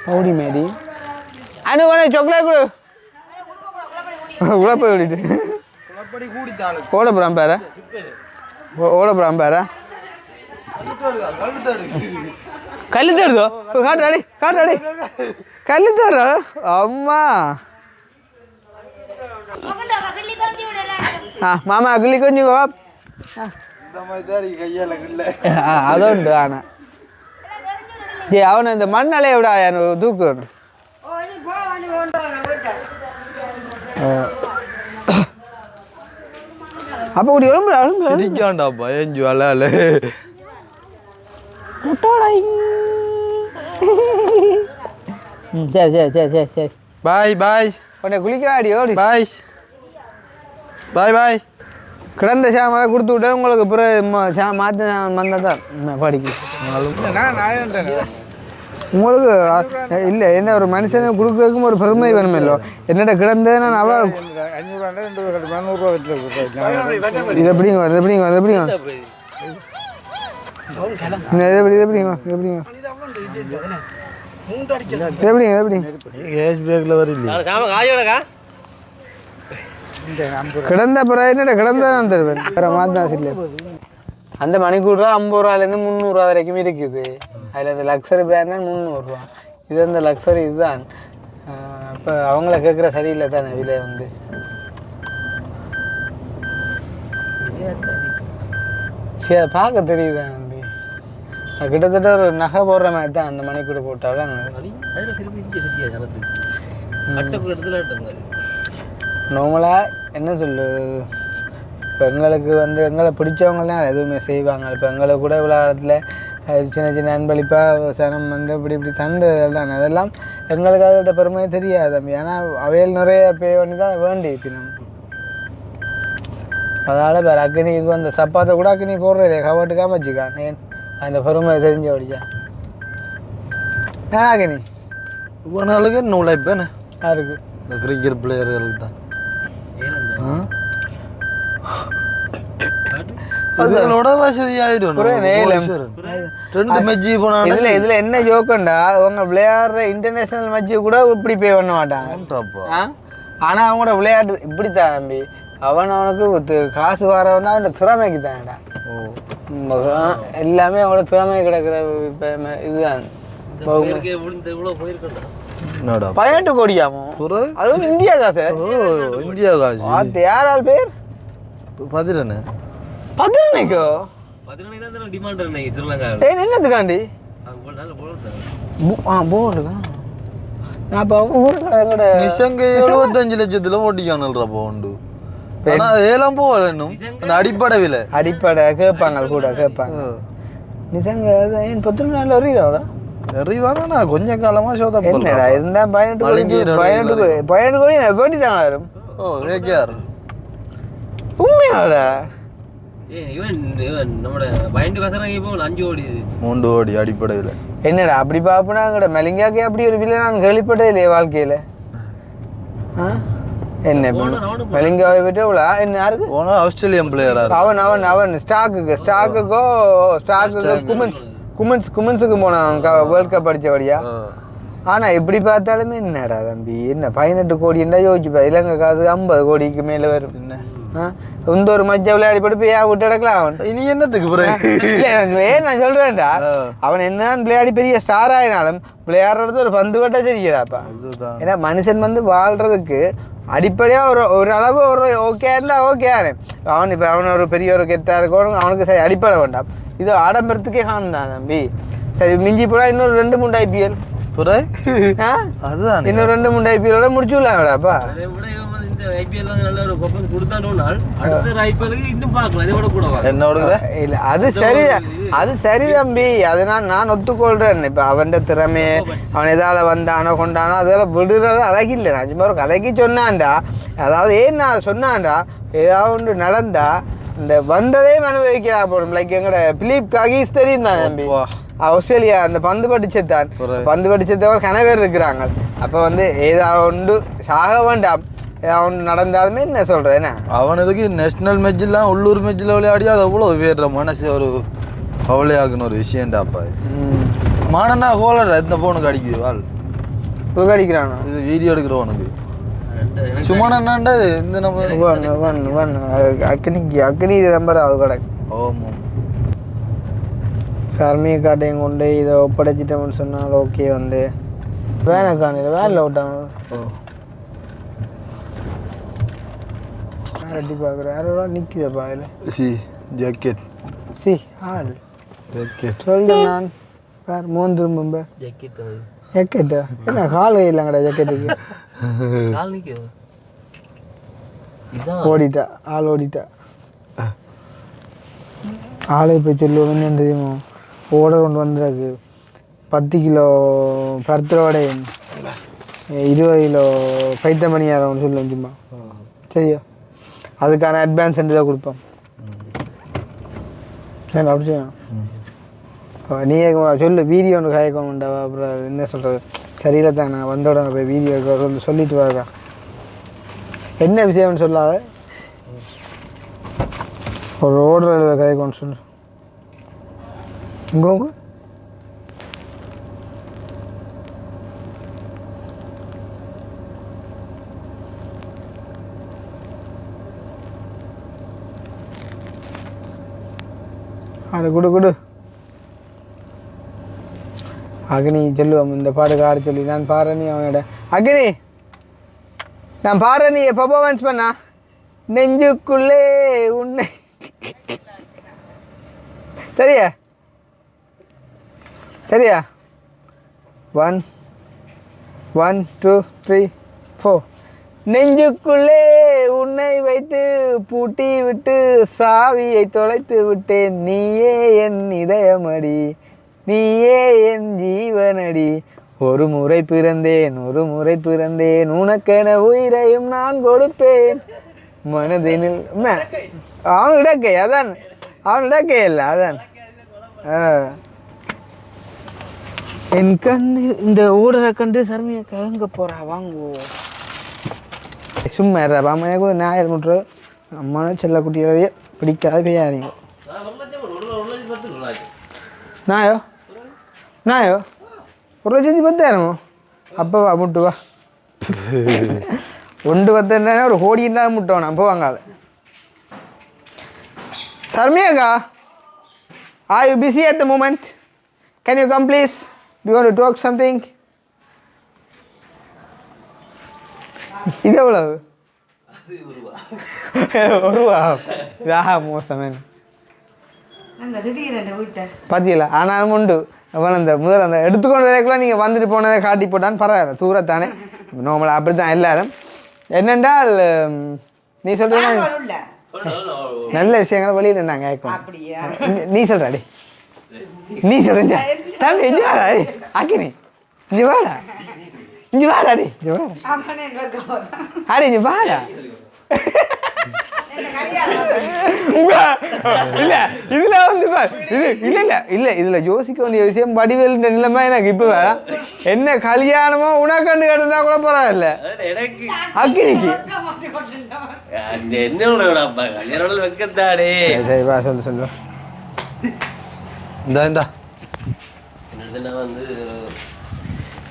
ரவுடி மாரி அனு உன சாக்லேட் கொடு உழப்ப ஓடிட்டு ஓட போகிறான் பேர ஓட போகிறான் பேர கல்லு தருதோ காட்டாடி காட்டாடி கல்லு தர்றா அம்மா மாமா கிள்ளி கொஞ்சம் അതുണ്ട് ആണ് അവന് இந்த மண்ணலை விட தூக்கு அப்ப ஒரு சிரிக்காண்டா பயஞ்சு அலால சரி சரி சரி சரி சரி பாய் பாய் உன்னை குளிக்க ஆடி ஓடி பாய் பாய் பாய் கிடந்த சாமான் கொடுத்து விட்டேன் உங்களுக்கு பிறகு மாற்ற வந்தால் தான் படிக்க உங்களுக்கு இல்லை என்ன ஒரு மனுஷனை கொடுக்குறதுக்கும் ஒரு பெருமை வேணுமில்லோ என்னோட கிடந்தது நான் அவ இது எப்படிங்க வருது எப்படிங்க வருது எப்படிங்க கிடந்த பிறகு என்னடா கிடந்த நான் தருவேன் வேற மாத்தான் இல்லை அந்த மணிக்கூர் 50 ரூபாலேருந்து 300 ரூபா வரைக்கும் இருக்குது அதில் இந்த லக்ஸரி பிராண்ட் தான் 300 ரூபா இது அந்த லக்ஸரி இதுதான் இப்போ அவங்கள கேட்குற சரியில்லை தானே விலை வந்து சரி பார்க்க தெரியுதா தம்பி அது கிட்டத்தட்ட ஒரு நகை போடுற மாதிரி தான் அந்த மணிக்கூட போட்டாலும் நார்மலாக என்ன சொல்லு இப்போ எங்களுக்கு வந்து எங்களை பிடிச்சவங்கலாம் எதுவுமே செய்வாங்க இப்போ எங்களுக்கு கூட இவ்வளோ இடத்துல சின்ன சின்ன அன்பளிப்பாக சனம் வந்து இப்படி இப்படி தந்தது தான் அதெல்லாம் எங்களுக்கு அதோட பெருமையே தெரியாது தம்பி ஏன்னா அவையில் நிறைய பே பண்ணி தான் வேண்டி நம்ம அதனால் வேறு அக்னிக்கு அந்த சப்பாத்தை கூட அக்னி போடுற இல்லையா கவட்டுக்காம வச்சுக்கான் ஏன் அந்த பெருமை தெரிஞ்ச படிச்சா ஏன்னா அக்னி இவ்வளோ நாளுக்கு என்ன உழைப்பேன்னு யாருக்கு இந்த கிரிக்கெட் பிளேயர்களுக்கு தான் அதுகளோட வசதி ஆயிடும் ரெண்டு மெஜ்ஜி போனா இதுல என்ன ஜோக்கண்டா அவங்க விளையாடுற இன்டர்நேஷனல் மேட்சு கூட இப்படி பே பண்ண மாட்டாங்க ஆனா அவங்களோட விளையாட்டு இப்படித்தான் தம்பி அவனுக்கு காசு வரவன் தான் அவன் திறமைக்கு தான்டா எல்லாமே அவனோட திறமை கிடக்குற இதுதான் 18 கோடியாமோ அதுவும் இந்தியா காசு இந்தியா காசு யாரால் பேர் பதினனைக்கோ என்னத்துக்காண்டி போர்டுக்கா நான் இப்போ நிசங்க 75 லட்சத்துல ஓட்டிக்கானல்ரா பவுண்டு ஆனா ஏலம் போகணும் அந்த அடிப்படை விலை அடிப்படை கேட்பாங்க கூட கேட்பாங்க நிசங்க ஏன் 10 நாள் வரீங்களா நிறைவானா கொஞ்சம் காலமா சோதா என்னடா இருந்தா 18 கோடி வேண்டிட்டாங்க ஓ கேஆர் உண்மையாடா மூண்டு அடிப்படையில் என்னடா அப்படி பாப்பனா அங்கட மலிங்காக்கே அப்படி ஒரு விலை நான் கேள்விப்பட்டே இல்லையே வாழ்க்கையில என்ன மலிங்காவை பற்றி என்ன யாருக்கு ஆஸ்திரேலியன் பிளேயரா அவன் ஸ்டாக்குக்கோ குமன்ஸுக்கு போனான் வேர்ல்ட் கப் அடிச்சபடியா ஆனா எப்படி பார்த்தாலுமே என்னடா தம்பி என்ன 18 கோடி என்ன யோசிச்சுப்பா இலங்கை காசு 50 கோடிக்கு மேல வரும் என்ன இந்த ஒரு மஜ்ஜ விளையாடி போட்டு ஏன் விட்டு எடுக்கலாம் அவன் இனி என்னத்துக்கு நான் சொல்றேன்டா அவன் என்னன்னு விளையாடி பெரிய ஸ்டார் ஆயினாலும் விளையாடுறது ஒரு பந்து வட்ட தெரியுதாப்பா ஏன்னா மனுஷன் வந்து வாழ்றதுக்கு அடிப்படையா ஒரு அளவு ஒரு ஓகே இருந்தா ஓகே அவன் இப்ப அவன் ஒரு பெரிய ஒரு கெத்தா இருக்கணும் அவனுக்கு சரி அடிப்படை வேண்டாம் இது ஆடம்பரத்துக்கே காணுதான் தம்பி சரி மிஞ்சி போனா இன்னொரு 2-3 IPL அதுதான் இன்னொரு 2-3 IPL முடிச்சுடலாம்டாப்பா அது சரி தம்பி அது நான் ஒத்துக்கொள்றேன் இப்ப அவன் திறமையை அவன் எதால வந்தானோ கொண்டானோ அதெல்லாம் விடுறது அழகில்லை நான் சும்மா ஒரு கதைக்கு சொன்னான்டா அதாவது ஏன் நான் சொன்னான்டா ஏதாவது ஒன்று நடந்தா இந்த வந்ததே அனுபவிக்கலாம் போடும் லைக் எங்கட பிலிப் ககீஸ் தெரியும் தான் தம்பி ஆஸ்திரேலியா அந்த பந்து படிச்சத்தவங்க கனவேர் இருக்கிறாங்க அப்ப வந்து ஏதாவது ஒன்று சாக வேண்டாம் அவன் நடந்தாலுமே என்ன சொல்கிறேன் என்ன அவனுக்கு நேஷ்னல் மேட்செல்லாம் உள்ளூர் மேட்சில் விளையாடி அது அவ்வளோ வேற மனசு ஒரு கவலையாகுன ஒரு விஷயம்டாப்பா மானன்னா கோலடா இந்த ஃபோனுக்கு அடிக்குது வாழ் இப்போ அடிக்கிறானா இது வீடியோ எடுக்கிறவனுக்கு சும்மாண்ணாண்டா இந்த நம்பர் ஒன் அக்னி நம்பர் அது கிடக்கு ஆமாம் சர்மியை காட்டையும் கொண்டு இதை ஒப்படைச்சிட்டோம்னு சொன்னால் ஓகே வந்து வேனை காணியில் வேனில் விட்டாங்க ரெட்டி பார்க்குறேன் யாரோட நிற்குதப்பா அதில் ஜாக்கெட் சி ஆள் ஜாக்கெட் சொல்கிறேன் நான் பார் மூணு திரும்ப ஜாக்கெட்டா என்ன கால் இல்லைங்கடா ஜாக்கெட்டுக்கு ஓடிட்டா ஆள் ஓடிட்டா ஆளை போய் சொல்லுவோம் என்ன தெரியுமோ ஓடர் கொண்டு வந்துருக்கு 10 கிலோ பருத்திரோட 20 கிலோ பைத்தமணியாரம் சொல்லுவோம் சும்மா சரியா அதுக்கான அட்வான்ஸ் தான் கொடுப்போம் என்ன அப்படி செய்யும் நீங்கள் சொல்லு வீடியோ ஒன்று காய்க்கணும்டா அப்புறம் என்ன சொல்கிறது சரியில்லை தான் நான் வந்த உடனே போய் வீடியோ எடுக்க சொல்லிட்டு வரேன் என்ன விஷயம்னு சொல்லாத ஒரு ஓடுற காய்க்கணும்னு சொல்லு உங்க அது கொடு அக்னி சொல்லுவோம் இந்த பாட்டுக்கு ஆட சொல்லி நான் பாடுறேன் அவனோட அக்னி நான் பாடுறேன் நீ பர்ஃபார்மன்ஸ் பண்ணா நெஞ்சுக்குள்ளே உன்னை சரியா 1 1 2 3 4 நெஞ்சுக்குள்ளே உன்னை வைத்து பூட்டி விட்டு சாவியை தொலைத்து விட்டேன் நீயே என் இதயமடி நீயே என் ஜீவனடி ஒரு முறை பிறந்தேன் உனக்கென உயிரையும் நான் கொடுப்பேன் மனதினில் அவனு இடக்கை அதான் அவன் இடக்கை இல்லை அதான் என் கண்ணு இந்த ஊடரை கண்டு சர்மியை கங்க போறா வாங்குவோம் சும்மா எனக்கு ஒரு நாயர் முற்று அம்மான செல்ல குட்டிகளையே பிடிக்காத பெய்யாதீங்க நாயோ 1,10,000 அப்போ வா முட்டு வா 1,10,000 ஒரு கோடி இருந்தாலும் முட்டோம் அப்போ வாங்கால சர்மியாக்கா are you busy at the moment? Can you come please? Do you want to talk something? இது எவ்வளவு ரூபா இதாக மோசமே பார்த்தீங்களா ஆனாலும் உண்டு அவன் அந்த முதல்ல அந்த எடுத்துக்கொண்டு வரைக்குள்ள நீங்கள் வந்துட்டு போனதை காட்டி போட்டான்னு பரவாயில்ல தூரத்தானே நார்மலாக அப்படி தான் எல்லாரும் என்னென்றால் நீ சொல்கிற நல்ல விஷயங்களை வெளியில் நாங்கள் கேட்கணும் நீ சொல்கிறாடி நீ சொல்ற தம்பி இஞ்சி வாடா ஆக்கினி இஞ்சி வாடா டி இஞ்சி வாடா அடி இஞ்சி வாடா இல்ல இதுல வந்து இல்ல இதுல யோசிக்க வேண்டிய விஷயம் வடிவேல் நிலைமை எனக்கு இப்ப வேற என்ன கல்யாணமோ உனக்கண்டு கிடந்தா கூட பரவாயில்ல அக்கினிக்கு சொல்லு இந்தா என்னதுன்னா வந்து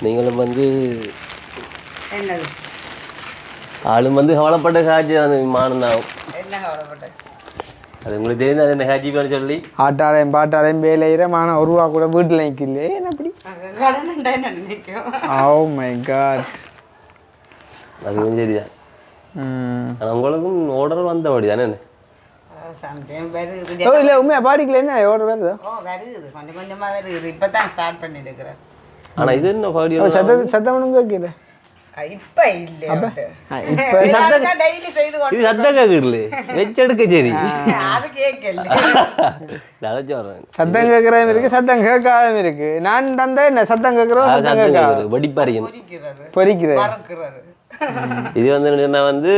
நீங்களும் வந்து என்னது ஆளும் வந்து கவலைப்பட்ட காட்சி அந்த விமானம் தான் என்ன கவலைப்பட்ட அது உங்களுக்கு தெரிஞ்சு அது என்ன காட்சி பேர் சொல்லி ஆட்டாளையும் பாட்டாளையும் வேலையிறேன் ஆனால் ஒரு ரூபா கூட வீட்டில் நிற்கல என்ன அப்படி கடன் நினைக்கும் ஓ மை காட் அதுவும் சரிதான் ஆனால் உங்களுக்கும் ஆர்டர் வந்தபடி தானே இல்லை உண்மையா பாடிக்கல என்ன ஆர்டர் வருதோ வருது கொஞ்சம் கொஞ்சமாக வருது இப்போ தான் ஸ்டார்ட் பண்ணியிருக்கிறேன் ஆனால் இது என்ன பாடி சத்தம் கேட்கல இப்ப இல்ல டெய்லி செய்து இது சத்தம் கேட்கல வெச்செடுக்க சரி அது கேட்கல சத்தம் கேட்கறதும் இருக்கு சத்தம் கேட்காததும் இருக்கு நான் தந்த என்ன சத்தம் கேட்கறோம் சத்தம் கேட்காது வடிப்பாரிங்க பொறிக்கிறது இது வந்து என்ன வந்து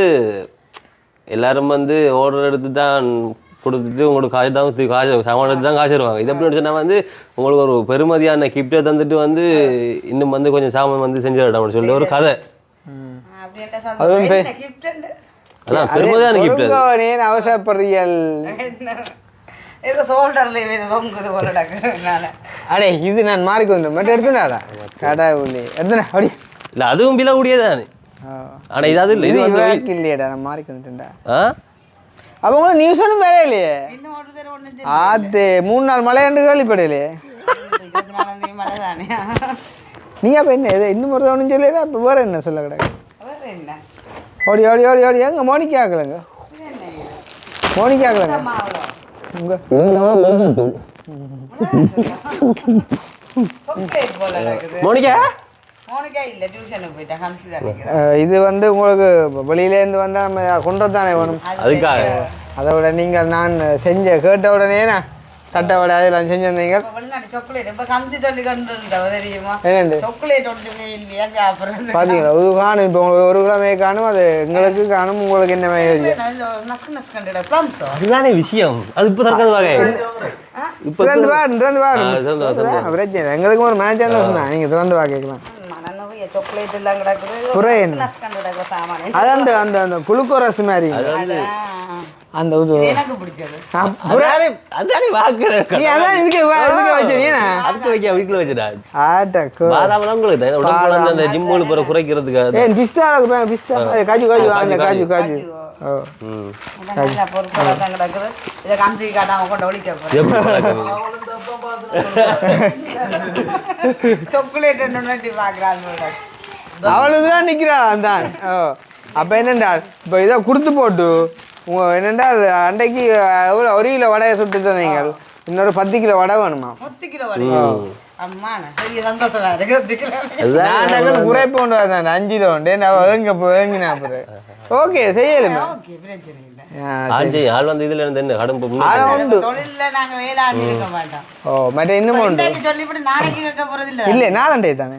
எல்லாரும் வந்து ஆர்டர் எடுத்து தான் கொடுத்துட்டு உங்களுக்கு காசு தான் காசு சாமான் எடுத்து தான் காசு தருவாங்க இது எப்படி சொன்னால் வந்து உங்களுக்கு ஒரு பெருமதியான கிஃப்டை தந்துட்டு வந்து இன்னும் வந்து கொஞ்சம் சாமான் வந்து செஞ்சிடலாம் அப்படின்னு சொல்லிட்டு ஒரு கதை அதான் பெருமதியான கிஃப்ட் அவசரப்படுறியல் அடே இது நான் மாறிக்கு வந்து மட்டும் எடுத்துனாடா கடை உள்ளே எடுத்துனா அப்படி இல்லை அதுவும் பில கூடியதானே ஆனால் இது அது இல்லை இது இல்லையடா நான் மாறிக்கு வந்துட்டேன்டா அவங்க நியூஸ் ஒன்றும் வேற இல்லையே ஆத்து 3 நாள் மழை என்று கேள்விப்படையிலே நீங்க அப்போ என்ன இது இன்னும் ஒரு ஒன்றும் சொல்லல அப்போ வேற என்ன சொல்ல கிடக்கு ஓடி ஓடி ஓடி ஓடி எங்க மோனிக்காக்கலங்க மோனிக்காக்கலங்க உங்க chocolate போல இருக்குது. மோனிகா மோனிகா இல்ல டியூஷனுக்கு போயிட்டா ஹம்சி தான் நிக்கிறா. இது வந்து உங்களுக்கு வெளியிலேருந்து வந்தால் நம்ம கொண்டு தானே வேணும். அதுக்காக அதை விட நீங்கள் நான் கேட்ட உடனே நான் தட்டை விட அதெல்லாம் செஞ்சிருந்தீங்க. இப்ப வெளிநாட்டு chocolate இப்ப ஹம்சி சொல்லி கொண்டு இருந்தவ தெரியுமா? என்னண்டு chocolate ஒன்றுமே இல்லையா சாப்பிடுறது. பார்த்தீங்களா இது காணும். இப்போ உங்களுக்கு ஒரு கிழமை காணும், அது எங்களுக்கு காணும், உங்களுக்கு என்ன மாதிரி நஸ்கு நஸ்கண்டட plums. அதுதானே விஷயம். அது இப்போ திறக்காது வாங்க. இப்போ திறந்து பாடு திறந்து பிரச்சனை இல்லை. எங்களுக்கும் ஒரு மேட்ச் தான் சொன்னா நீங்கள் திறந்து வா கேட்கலாம். மனநோய் chocolate எல்லாம் கிடக்குது. புறை என்ன? நஸ்கண்டட சாமான். அது அந்த அந்த அந்த குளுக்கோரஸ் மாதிரி அந்த இது எனக்கு பிடிச்சது. அதுதானே வாக்கு நீ அதான் இதுக்கு வச்சிருக்கீங்க. அதுக்கு வைக்க வீட்டில் வச்சுடா ஆட்டக்கோ பாதாமெல்லாம் உங்களுக்கு தான் உடம்புல அந்த ஜிம்முக்கு போகிற குறைக்கிறதுக்காக ஏன் பிஸ்தா பிஸ்தா காஜு காஜு அந்த காஜு காஜு ஓ நல்லா பொறுப்பாக தான் கிடக்குது. இதை காமிச்சு காட்டாம கொண்டு ஒழிக்க போகிறேன். எப்படி பழக்கம்? chocolate ஒன்று பார்க்குறாங்க. அவளுக்கு தான் நிற்கிறாள் தான். ஓ அப்போ என்னண்டா இப்போ இதை கொடுத்து போட்டு என்னண்டா அன்றைக்கு எவ்வளோ 1 கிலோ வடையை சுட்டு தந்தீங்க, இன்னொரு 10 கிலோ வடை வேணுமா? 10 கிலோ வடை. அம்மா பெரிய சந்தோஷமா இருக்கு. 10 கிலோ நான் குறைப்பு கொண்டு வந்தேன் 5 கிலோ உண்டு. நான் ஏங்கினா அப்புறம் ஓகே செய்யலுமே. ஓகே பிரச்சனை இல்லை. ஆஞ்சு ஆள் வந்து இதுல இருந்து என்ன கடும் உண்டு தொழில்ல நாங்க வேளாண் இருக்க மாட்டோம். ஓ மற்ற இன்னும் உண்டு சொல்லிவிட்டு நாளைக்கு கேட்க போறது இல்ல. இல்லை நாளண்டே தானே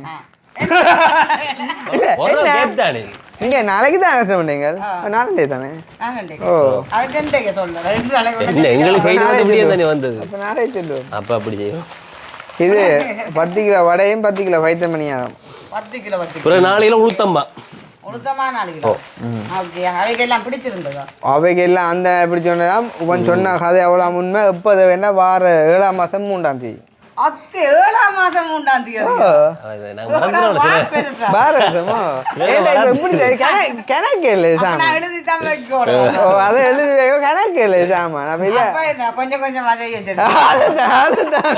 கேட்டானே நீங்க நாளைக்கு தான் ஆசை பண்ணீங்க, நாளண்டே தானே. ஓ இல்ல எங்களுக்கு செய்ய தானே வந்தது. அப்போ நாளே சொல்லுவோம். அப்ப அப்படி செய்யும். இது 10 கிலோ வடையும் 10 கிலோ வைத்தமணியாகும். 10 kilo 10 kilo. ஒரு 4 கிலோ உளுத்தம்பா. உளுத்தமா 4 கிலோ. ஓகே அவைக்கெல்லாம் பிடிச்சிருந்ததா? அவைக்கெல்லாம் அந்த எப்படி சொன்னதான் உன் சொன்ன கதை எவ்வளோ உண்மை. எப்போ வேணா வார 7ஆம் மாதம் 3ஆம் தேதி. அத்து 7ஆம் மாதம் 3ஆம் தேதி. நாங்க மறந்துட்டோம். பாரசமோ ஏன்டா இப்போ எப்படி கணக்கு இல்லை சாமா. நான் எழுதி தான் வைக்கணும். ஓ அதை எழுதி வைக்க கணக்கு இல்லை சாமா. நம்ம இல்லை அப்ப என்ன கொஞ்சம் கொஞ்சம் அதை அதுதான் அதுதான்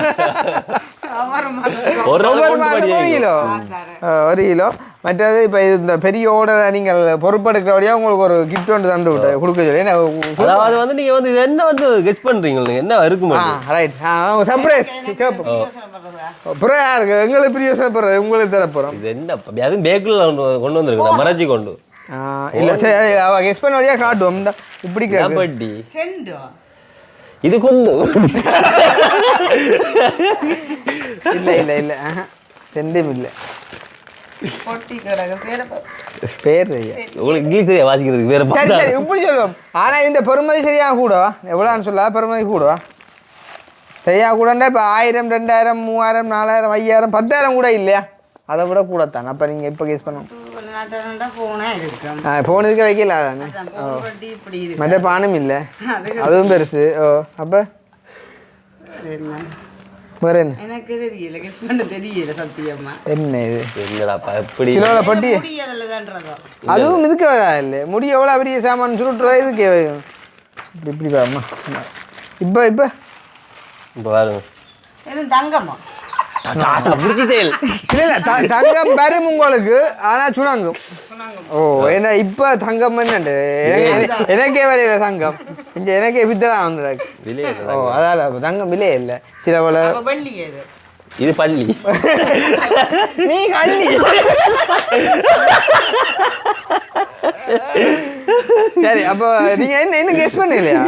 ஒரு ஒவ்வொரு மாதம் 1 கிலோ 1 கிலோ. மற்றது இப்போ இந்த பெரிய ஓர்டர் நீங்கள் பொறுப்பெடுக்கிற வழியாக உங்களுக்கு ஒரு கிஃப்ட் ஒன்று தந்து விட்டு கொடுக்க சொல்லி. அதாவது வந்து நீங்க வந்து இது என்ன வந்து கெஸ் பண்றீங்க, நீங்க என்ன இருக்கும்? ரைட் சர்ப்ரைஸ் கேட்போம். அப்புறம் யாருக்கு எங்களுக்கு பிரியோசனப்படுறது உங்களுக்கு தர போகிறோம். இது என்ன அதுவும் பேக்கில் கொண்டு வந்துருக்கு மறைச்சி கொண்டு இல்லை சரி அவ கெஸ் பண்ண வழியாக காட்டுவோம். இந்த இப்படி பட்டி செண்டு இது கொண்டு இல்லை இல்லை இல்லை சென்றும் இல்லை பொட்டி கிடக்கு பேர் ஐயா உங்களுக்கு இங்கிலீஷ் தெரியா வாசிக்கிறதுக்கு வேற சரி சரி இப்படி சொல்லுவோம். ஆனால் இந்த பெருமதி சரியாக கூடவா எவ்வளோன்னு சொல்ல பெருமதி கூடவா சரியாக கூடண்டா இப்போ 1000 2000 3000 4000 5000 10000 கூட இல்லையா? அதை விட கூடத்தான். அப்போ நீங்கள் இப்போ கேஸ் பண்ணணும். ஃபோன் இருக்க வைக்கல தானே. மற்ற பானும் இல்லை அதுவும் பெருசு. ஓ அப்போ வேற என்ன எனக்கு தெரியல கெஸ் பண்ண தெரியல சத்தியமா. என்ன இது என்னடாப்பா எப்படி கிலோல பட்டி முடியதுலதான்றதோ அதுவும் இதுக்கு வரா இல்லை முடி எவ்வளோ பெரிய சாமான் சுருட்டுறது இதுக்கு இப்படி இப்படி பாருமா. இப்போ இப்போ இப்போ பாருங்க எதுவும் தங்கமா இல்லை இல்லை தங்கம் வரும் உங்களுக்கு ஆனால் சுணங்கும். ஓ ஏன்னா இப்போ தங்கம் என்னண்டு எனக்கே வரையில தங்கம் இங்கே எனக்கே வித்தலாம் வந்துடாக்கு. ஓ அதால தங்கம் விலையே இல்லை சில போல வெள்ளி எது இது பள்ளி நீ கள்ளி. சரி அப்போ நீங்கள் என்ன இன்னும் கெஸ் பண்ணலையா?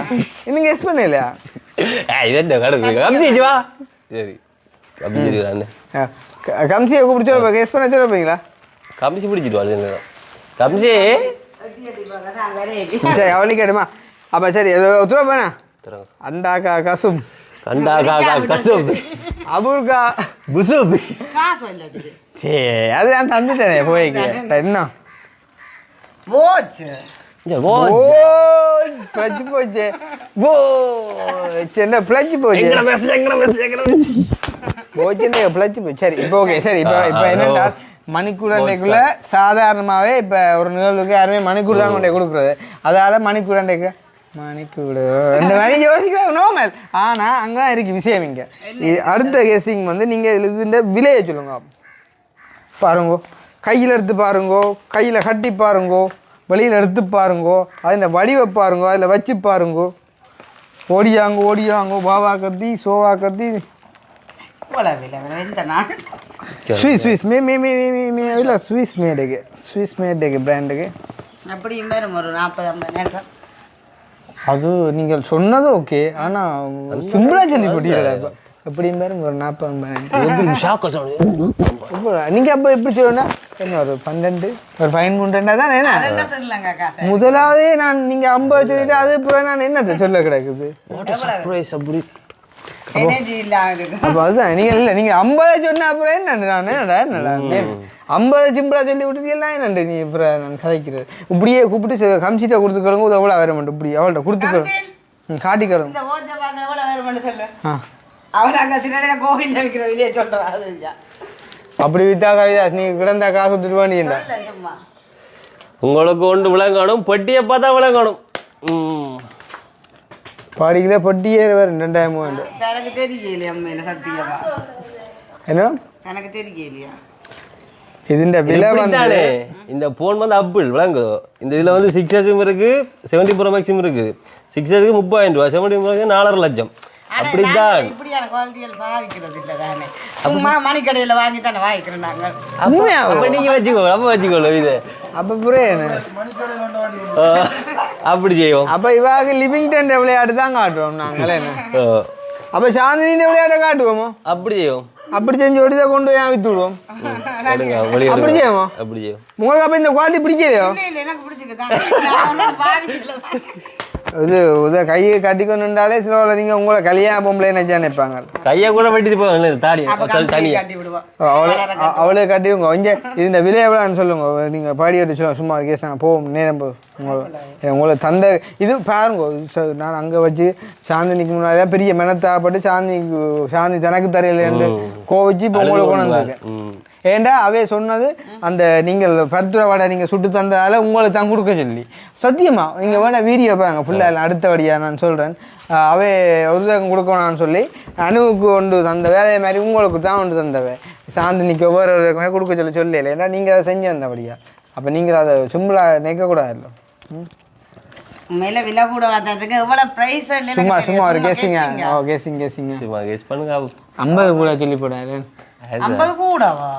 இன்னும் கெஸ் பண்ணலையா? இது என்ன கடவுள் கம்சி வா சரி கம்சி இருக்கிறான்னு கம்சியை கூப்பிட்டு சொல்ல கெஸ் பண்ண சொல்ல போறீங்களா? கம்சி பிடிச்சிட்டு வாழ் கம்சி சரி அவளுக்கு கேடுமா. அப்போ சரி ஏதோ ஒத்துவா போனா அண்டாக்கா கசும் கண்டாக்கா கசும் அபூர்கா புசுப் காசு இல்லாட்டி சரி அது நான் தந்துட்டேனே போய்க்கு என்ன போச்சு பிளச்சு போச்சு போ என்ன பிளச்சு போச்சு போச்சுன்னு பிளச்சு போச்சு. சரி இப்போ ஓகே சரி இப்போ இப்போ என்னென்னா மணிக்கூடண்டைக்குள்ள சாதாரணமாகவே இப்போ ஒரு நிகழ்வுக்கு யாருமே மணிக்கூடு தான் கொண்டே கொடுக்குறது. அதால் மணிக்கூடண்டைக்கு மணிக்கூடு இந்த மாதிரி யோசிக்கிறாங்க நார்மல். ஆனால் அங்கே தான் இருக்குது விஷயம். இங்கே அடுத்த கெஸ்ஸிங் வந்து நீங்கள் இதுன்ற விலையை சொல்லுங்க பாருங்கோ. கையில் எடுத்து பாருங்கோ, கையில் கட்டி பாருங்கோ, வெளியில் எடுத்து பாருங்கோ, அதில் வடிவை பாருங்கோ, அதில் வச்சு பாருங்கோ. ஓடியாங்க பாவா கத்தி சோவா கத்தி இவ்வளவு இந்த நாள் ஸ்விஸ் இல்லை ஸ்விஸ் மேடுக்கு பிராண்டுக்கு அப்படியும் பேரும் ஒரு 40-50 நேரம். அது நீங்கள் சொன்னது ஓகே ஆனால் சிம்பிளாக சொல்லி போட்டீங்களா இப்போ எப்படியும் பேரும் ஒரு 40-50 நீங்கள் அப்போ எப்படி சொல்லணும்னா என்ன ஒரு 12 ஒரு ஃபைன் 12 தான் என்ன அதெல்லாம் சொல்லலங்க காசு. முதலாவதே நான் நீங்கள் 50 சொல்லிட்டு அது அப்புறம் நான் என்னத்தை சொல்ல கிடக்குது அப்படி எனர்ஜி இல்லாம இருக்கு. அப்போ அதுதான் நீங்கள் இல்லை நீங்கள் 50 சொன்ன அப்புறம் என்னடா 50 சிம்பிளாக சொல்லி விட்டுட்டீங்கன்னா என்னண்டு நீ அப்புறம் நான் கதைக்கிறது இப்படியே கூப்பிட்டு கம்சிட்ட கொடுத்துக்கலுங்க எவ்வளோ வர மாட்டேன் இப்படி அவள்கிட்ட கொடுத்துக்கலும் காட்டிக்கலும் இந்த ஓட்ட பார்க்க எவ்வளவு வேணும்னு சொல்லு. ஆ அவளை அங்கே சின்ன கோவிலில் வைக்கிற வெளியே சொல்கிறா அது இல்லையா? அப்படி வித்தா கவிதா நீ கிடந்தா காசு விட்டுட்டு வேண்டியண்டா சும்மா உங்களுக்கு ஒன்று விளங்கணும் பெட்டியை பார்த்தா விளங்கணும். பாடிக்கிலே பொட்டியே வேறு 2000 மூவாண்டு எனக்கு தெரியலையா அம்மையில சத்தியமா என்ன எனக்கு தெரியலையா? இதுண்ட விலை வந்து இப்படித்தானே இந்த ஃபோன் வந்து அப்பிள் விளங்குதோ. இந்த இதில் வந்து 6S இருக்கு 70 Pro Max இருக்கு. 6Sக்கு 30,000 ரூபா 70 Pro Max 4.5 லட்சம். அப்படிதான் இப்படியான குவாலிட்டிகள் பாவிக்கிறது இல்லை தானே. சும்மா மணிக்கடையில் வாங்கி தானே வாங்கிக்கிறோம் நாங்கள். அப்போ நீங்கள் வச்சுக்கோங்க அப்போ வச்சுக்கோங்க இது அப்போ புரியுது அப்படி செய்வோம். அப்போ இவாக லிவிங்டன் விளையாட்டு தான் காட்டுவோம் நாங்களே என்ன அப்போ சாந்தினியின் விளையாட்டை காட்டுவோமோ அப்படி செய்வோம். அப்படி செஞ்சு ஓடி தான் கொண்டு போய் வித்து விடுவோம் அப்படி செய்வோமா அப்படி செய்வோம். உங்களுக்கு அப்போ இந்த குவாலிட்டி பிடிக்கலையோ இல்லை எனக்கு பிடிச்சிருக்கு பாவிக்கல. இது கையை கட்டிக்கொண்டுட்டாலே சில நீங்கள் உங்களை கல்யாண பொம்பளை நினைச்சா நினைப்பாங்க கையை கூட வெட்டிட்டு போவாங்க தாடி தனியாக காட்டி விடுவோம். அவளே கட்டிடுங்க கொஞ்சம் இந்த விலை எவ்வளோன்னு சொல்லுங்க நீங்கள் பாடி எடுத்து சொல்லுங்க சும்மா கேஸ் நாங்கள் போவோம் நேரம் போகும் உங்களை தந்த இது பாருங்க நான் அங்கே வச்சு சாந்தினிக்கு முன்னாடியே பெரிய மெனத்தாப்பட்டு சாந்தி தனக்கு தரையிலேருந்து கோவிச்சு இப்போ உங்களை கொண்டு வந்திருக்கேன். ஏண்டா அவே சொன்னது அந்த நீங்கள் பருத்துறை வடை நீங்கள் சுட்டு தந்ததால் உங்களுக்கு தான் கொடுக்க சொல்லி சத்தியமாக நீங்கள் வேணா வீடியோ பாருங்க ஃபுல்லாக அடுத்தபடியாக நான் சொல்கிறேன். அவே ஒரு தக்கம் கொடுக்கணும்னு சொல்லி அணுவுக்கு கொண்டு தந்த வேலையை மாதிரி உங்களுக்கு தான் கொண்டு தந்தவை சாந்தினிக்கு ஒவ்வொரு ஒருக்குமே கொடுக்க சொல்லி ஏன்னா நீங்கள் அதை செஞ்சு தந்தபடியா அப்போ நீங்கள் அதை சிம்பிளாக நிற்கக்கூடாது இல்லை மேல விலை கூட வந்ததுக்கு எவ்வளவு பிரைஸ் சும்மா ஒரு கேசிங்க சும்மா கெஸ் பண்ணுங்க 50 கூட சொல்லி போடாது 50 கூடவா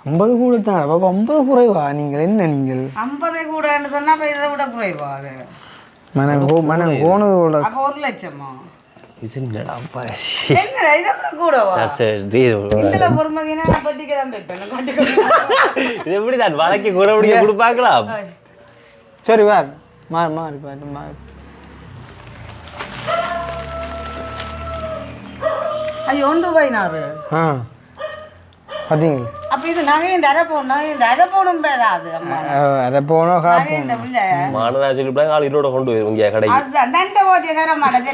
50 கூட தான் பாப்பா 50 குறைவா நீங்கள் என்ன நீங்கள் 50 கூடன்னு சொன்னா அப்ப இதை விட குறைவா அது மனம் போனதோட அப்ப 1 லட்சமா இது என்னடா என்னடா இதை விட கூடவா இதுல பொறுமதினா நான் பட்டிக்கு தான் போய்ப்பேன் இது எப்படி தான் வழக்கி கூட பிடிக்க கொடுப்பாங்களா சரி வார் மாறு ஐயோ 1 ரூபாய் நாரு பார்த்தீங்களா அப்ப இது நகை இந்த அரை போனும் பேராது அம்மா அதை போனோம் நகை இந்த பிள்ளை மானதா சொல்லிவிட்டாங்க ஆள் இன்னோட கொண்டு போயிடும் இங்கே கடைக்கு அதுதான் நண்ட போதே தர மாட்டேன்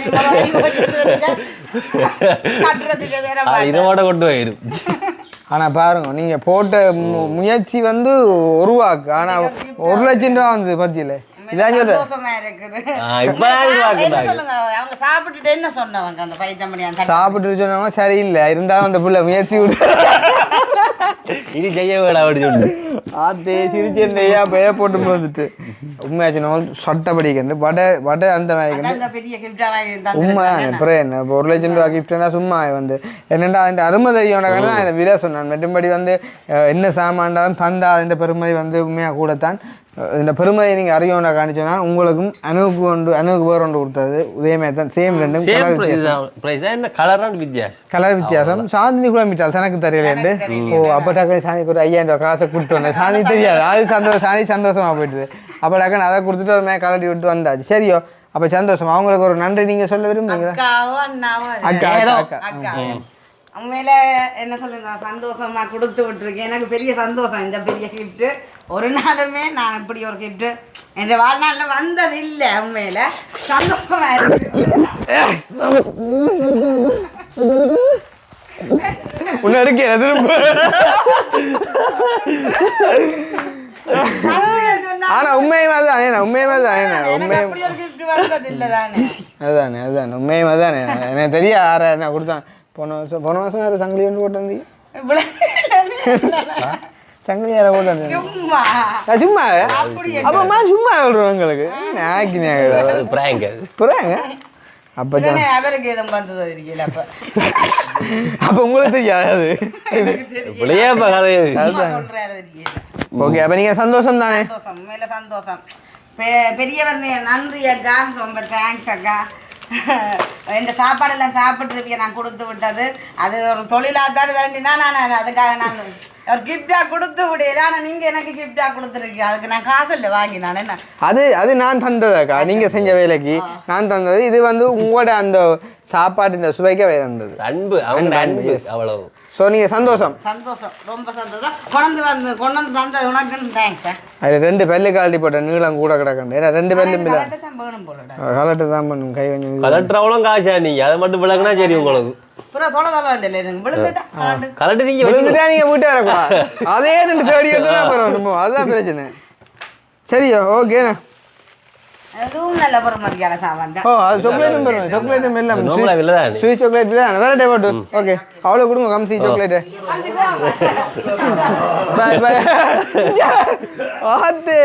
கட்டுறதுக்கு தர ஆள் இதோட கொண்டு போயிடும். ஆனால் பாருங்க நீங்கள் போட்ட முயற்சி வந்து 1 ரூபாக்கு ஆனால் 1 லட்சம் ரூபா வந்து பத்தியில இதான் சந்தோஷமா இருக்குது. என்ன சொல்லுங்க அவங்க சாப்பிட்டுட்டு என்ன சொன்னவங்க அந்த பைத்தம்படியா சாப்பிட்டு சொன்னவங்க சரியில்லை இருந்தாலும் அந்த புள்ள முயற்சி விட்டு இது செய்ய வேடா அப்படி சொல்லு ஆத்தே சிரிச்சேன்னையா பய போட்டு வந்துட்டு உண்மையாச்சுன்னா சட்டப்படிக்கண்டு வடை அந்த மாதிரி பெரிய கிஃப்டா வாங்கி உண்மைதான் அப்புறம் என்ன இப்போ 1 லட்சம் ரூபா கிஃப்ட்னா சும்மா வந்து என்னென்னா அந்த அருமை தெரியோட தான் இந்த விலை சொன்னான் மற்றும்படி வந்து என்ன சாமான்டாலும் தந்தா இந்த பெருமதி வந்து உண்மையாக கூடத்தான் இந்த பெருமதியை நீங்கள் அறியோண்டா காணிச்சோன்னா உங்களுக்கும் அணுவுக்கு வேறு ஒன்று கொடுத்தது இதே மாதிரி தான் சேம் ரெண்டும் கலர் வித்தியாசம் சாந்தினி கூட விட்டால் தனக்கு தெரியலேண்டு ஓ அப்போ டக்குனு சாந்திக்கு ஒரு 5000 ரூபா காசை கொடுத்தோன்னே சாந்தி தெரியாது அது சந்தோஷமாக போயிட்டுது அப்போ டக்குன்னு அதை கொடுத்துட்டு ஒரு மேலே கலட்டி விட்டு வந்தாச்சு சரியோ அப்போ சந்தோஷம் அவங்களுக்கு ஒரு நன்றி நீங்கள் சொல்ல விரும்புறீங்களா அக்கா உண்மையில என்ன சொல்லுங்க சந்தோஷமா கொடுத்து விட்டுருக்கேன். எனக்கு பெரிய சந்தோஷம் இந்த பெரிய கிஃப்ட். ஒரு நாளுமே நான் இப்படி ஒரு கிஃப்ட் என் வாழ்நாளில் வந்தது இல்லை. உண்மையில சந்தோஷமா இருக்கு. ஆனா உண்மையுமாதானே உண்மையுமாதானே எனக்கு தெரியா யார என்ன கொடுத்தான் போன வருஷம் யாரும் சங்கிலி ஒன்று போட்டு சங்கிலி யாரை போட்டு சும்மா அப்பமா சும்மா சொல்றோம் உங்களுக்கு புறாங்க அப்போ அவருக்கு எதுவும் வந்தது தெரியல அப்ப அப்போ உங்களுக்கு தெரியாது எனக்கு தெரியல. பிள்ளையப்பா கதை இது. சும்மா சொல்றாரு தெரியல. ஓகே அப்போ நீங்கள் சந்தோஷம் தானே சந்தோஷம் உண்மையில சந்தோஷம் பெரியவர் நன்றி அக்கா ரொம்ப தேங்க்ஸ் அக்கா இந்த சாப்பாடெல்லாம் சாப்பிட்ருப்பிய நான் கொடுத்து விட்டது அது ஒரு தொழிலாக தான் வேண்டினா நான் அதுக்காக நான் ஒரு கிஃப்டாக கொடுத்து விடையில ஆனால் நீங்கள் எனக்கு கிஃப்டாக கொடுத்துருக்கீங்க அதுக்கு நான் காசு இல்லை வாங்கினான் என்ன அது நான் தந்ததாக்கா நீங்கள் செஞ்ச வேலைக்கு நான் தந்தது இது வந்து உங்களோட அந்த சாப்பாட்டு சுவைக்கவே தந்தது அன்பு அவங்க அன்பு அவ்வளவு. ஸோ நீங்கள் சந்தோஷம் சந்தோஷம் ரொம்ப சந்தோஷம் கொண்டு வந்து தந்தது உனக்கு தேங்க்ஸ் அது 2 பல்லு காலட்டி போட்ட நீளம் கூட கிடக்கண்டு ஏன்னா 2 பல்லும் இல்லை தான் வேணும் போலடா கலட்டு தான் பண்ணும் கை கொஞ்சம் கலெக்டர் அவ்வளோ காசா நீங்க அதை மட்டும் விளக்குனா சரி உங்களுக்கு. புறா தொலை வேண்டிய எனக்கு விழுந்துட்டேன் கலெக்டர் நீங்க விழுந்துட்டா நீங்கள் வீட்டு வரக்கூடாது அதே 2 தேடி எடுத்துனா பரவாயில்ல அதுதான் பிரச்சனை சரியா ஓகேண்ணா அதுவும் நல்ல பொறுமதியான சாமான் தான் ஓ அது சாக்லேட்டும் பண்ணுவோம் சாக்லேட்டும் எல்லாம் நோம்பலா இல்லதான் ஸ்வீட் சாக்லேட் இல்லை வேற டே போட்டு ஓகே அவ்வளோ கொடுங்க கம்சி சாக்லேட்டு பாய் பாய் ஆத்து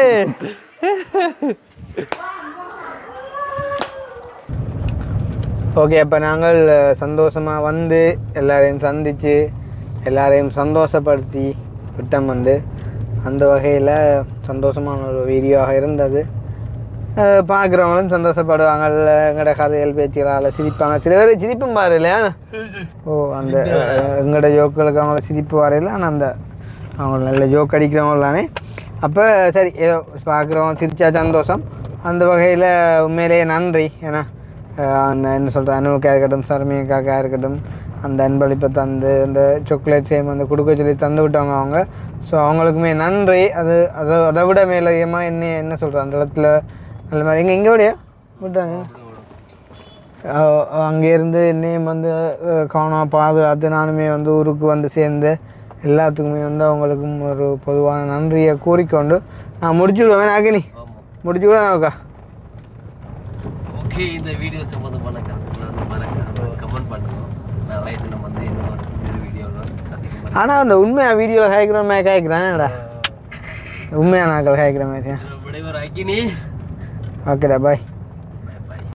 ஓகே அப்போ நாங்கள் சந்தோஷமாக வந்து எல்லாரையும் சந்தித்து எல்லாரையும் சந்தோஷப்படுத்தி விட்டம் வந்து அந்த வகையில் சந்தோஷமான ஒரு வீடியோவாக இருந்தது பார்க்குறவங்களும் சந்தோஷப்படுவாங்க எங்களோட கதைகள் பேச்சுகளால் சிரிப்பாங்க சில பேர் சிரிப்பும் பாரு இல்லையா ஓ அந்த எங்களோட ஜோக்களுக்கு அவங்கள சிரிப்பு வரையில ஆனால் அந்த அவங்க நல்ல ஜோக் அடிக்கிறவங்களானே அப்போ சரி ஏதோ பார்க்குறவங்க சிரிச்சா சந்தோஷம் அந்த வகையில் உண்மையிலேயே நன்றி ஏன்னா அந்த என்ன சொல்கிற அனுவுக்காக இருக்கட்டும் சர்மிகாக்காக இருக்கட்டும் அந்த அன்பளிப்பை தந்து அந்த சாக்லேட் சேம் வந்து கொடுக்க சொல்லி தந்து விட்டவங்க அவங்க ஸோ அவங்களுக்குமே நன்றி அதை விட மேலதிகமாக என்ன சொல்கிறேன் அந்த இடத்துல நல்ல மாதிரி எங்கே விடையா விட்டாங்க அங்கேருந்து என்னையும் வந்து கவனமாக பாதுகாத்து நானுமே வந்து ஊருக்கு வந்து சேர்ந்து எல்லாத்துக்குமே வந்து அவங்களுக்கும் ஒரு பொதுவான நன்றியை கூறிக்கொண்டு நான் முடிச்சுடுவேன் அக்னி முடிச்சுடுவேன் நாக்கா ஓகே இந்த வீடியோ சம்பந்தமான கருத்துக்களை கமெண்ட் பண்ணுங்க நான் ரைட்டு நம்ம வந்து இந்த வீடியோவில் ஆனால் அந்த உண்மையாக வீடியோவில் கேட்குறோம் கேட்குறேன்டா உண்மையாக நாக்கள் கேட்குற மாதிரி விடைபெற அக்கினி ஓகேடா பாய்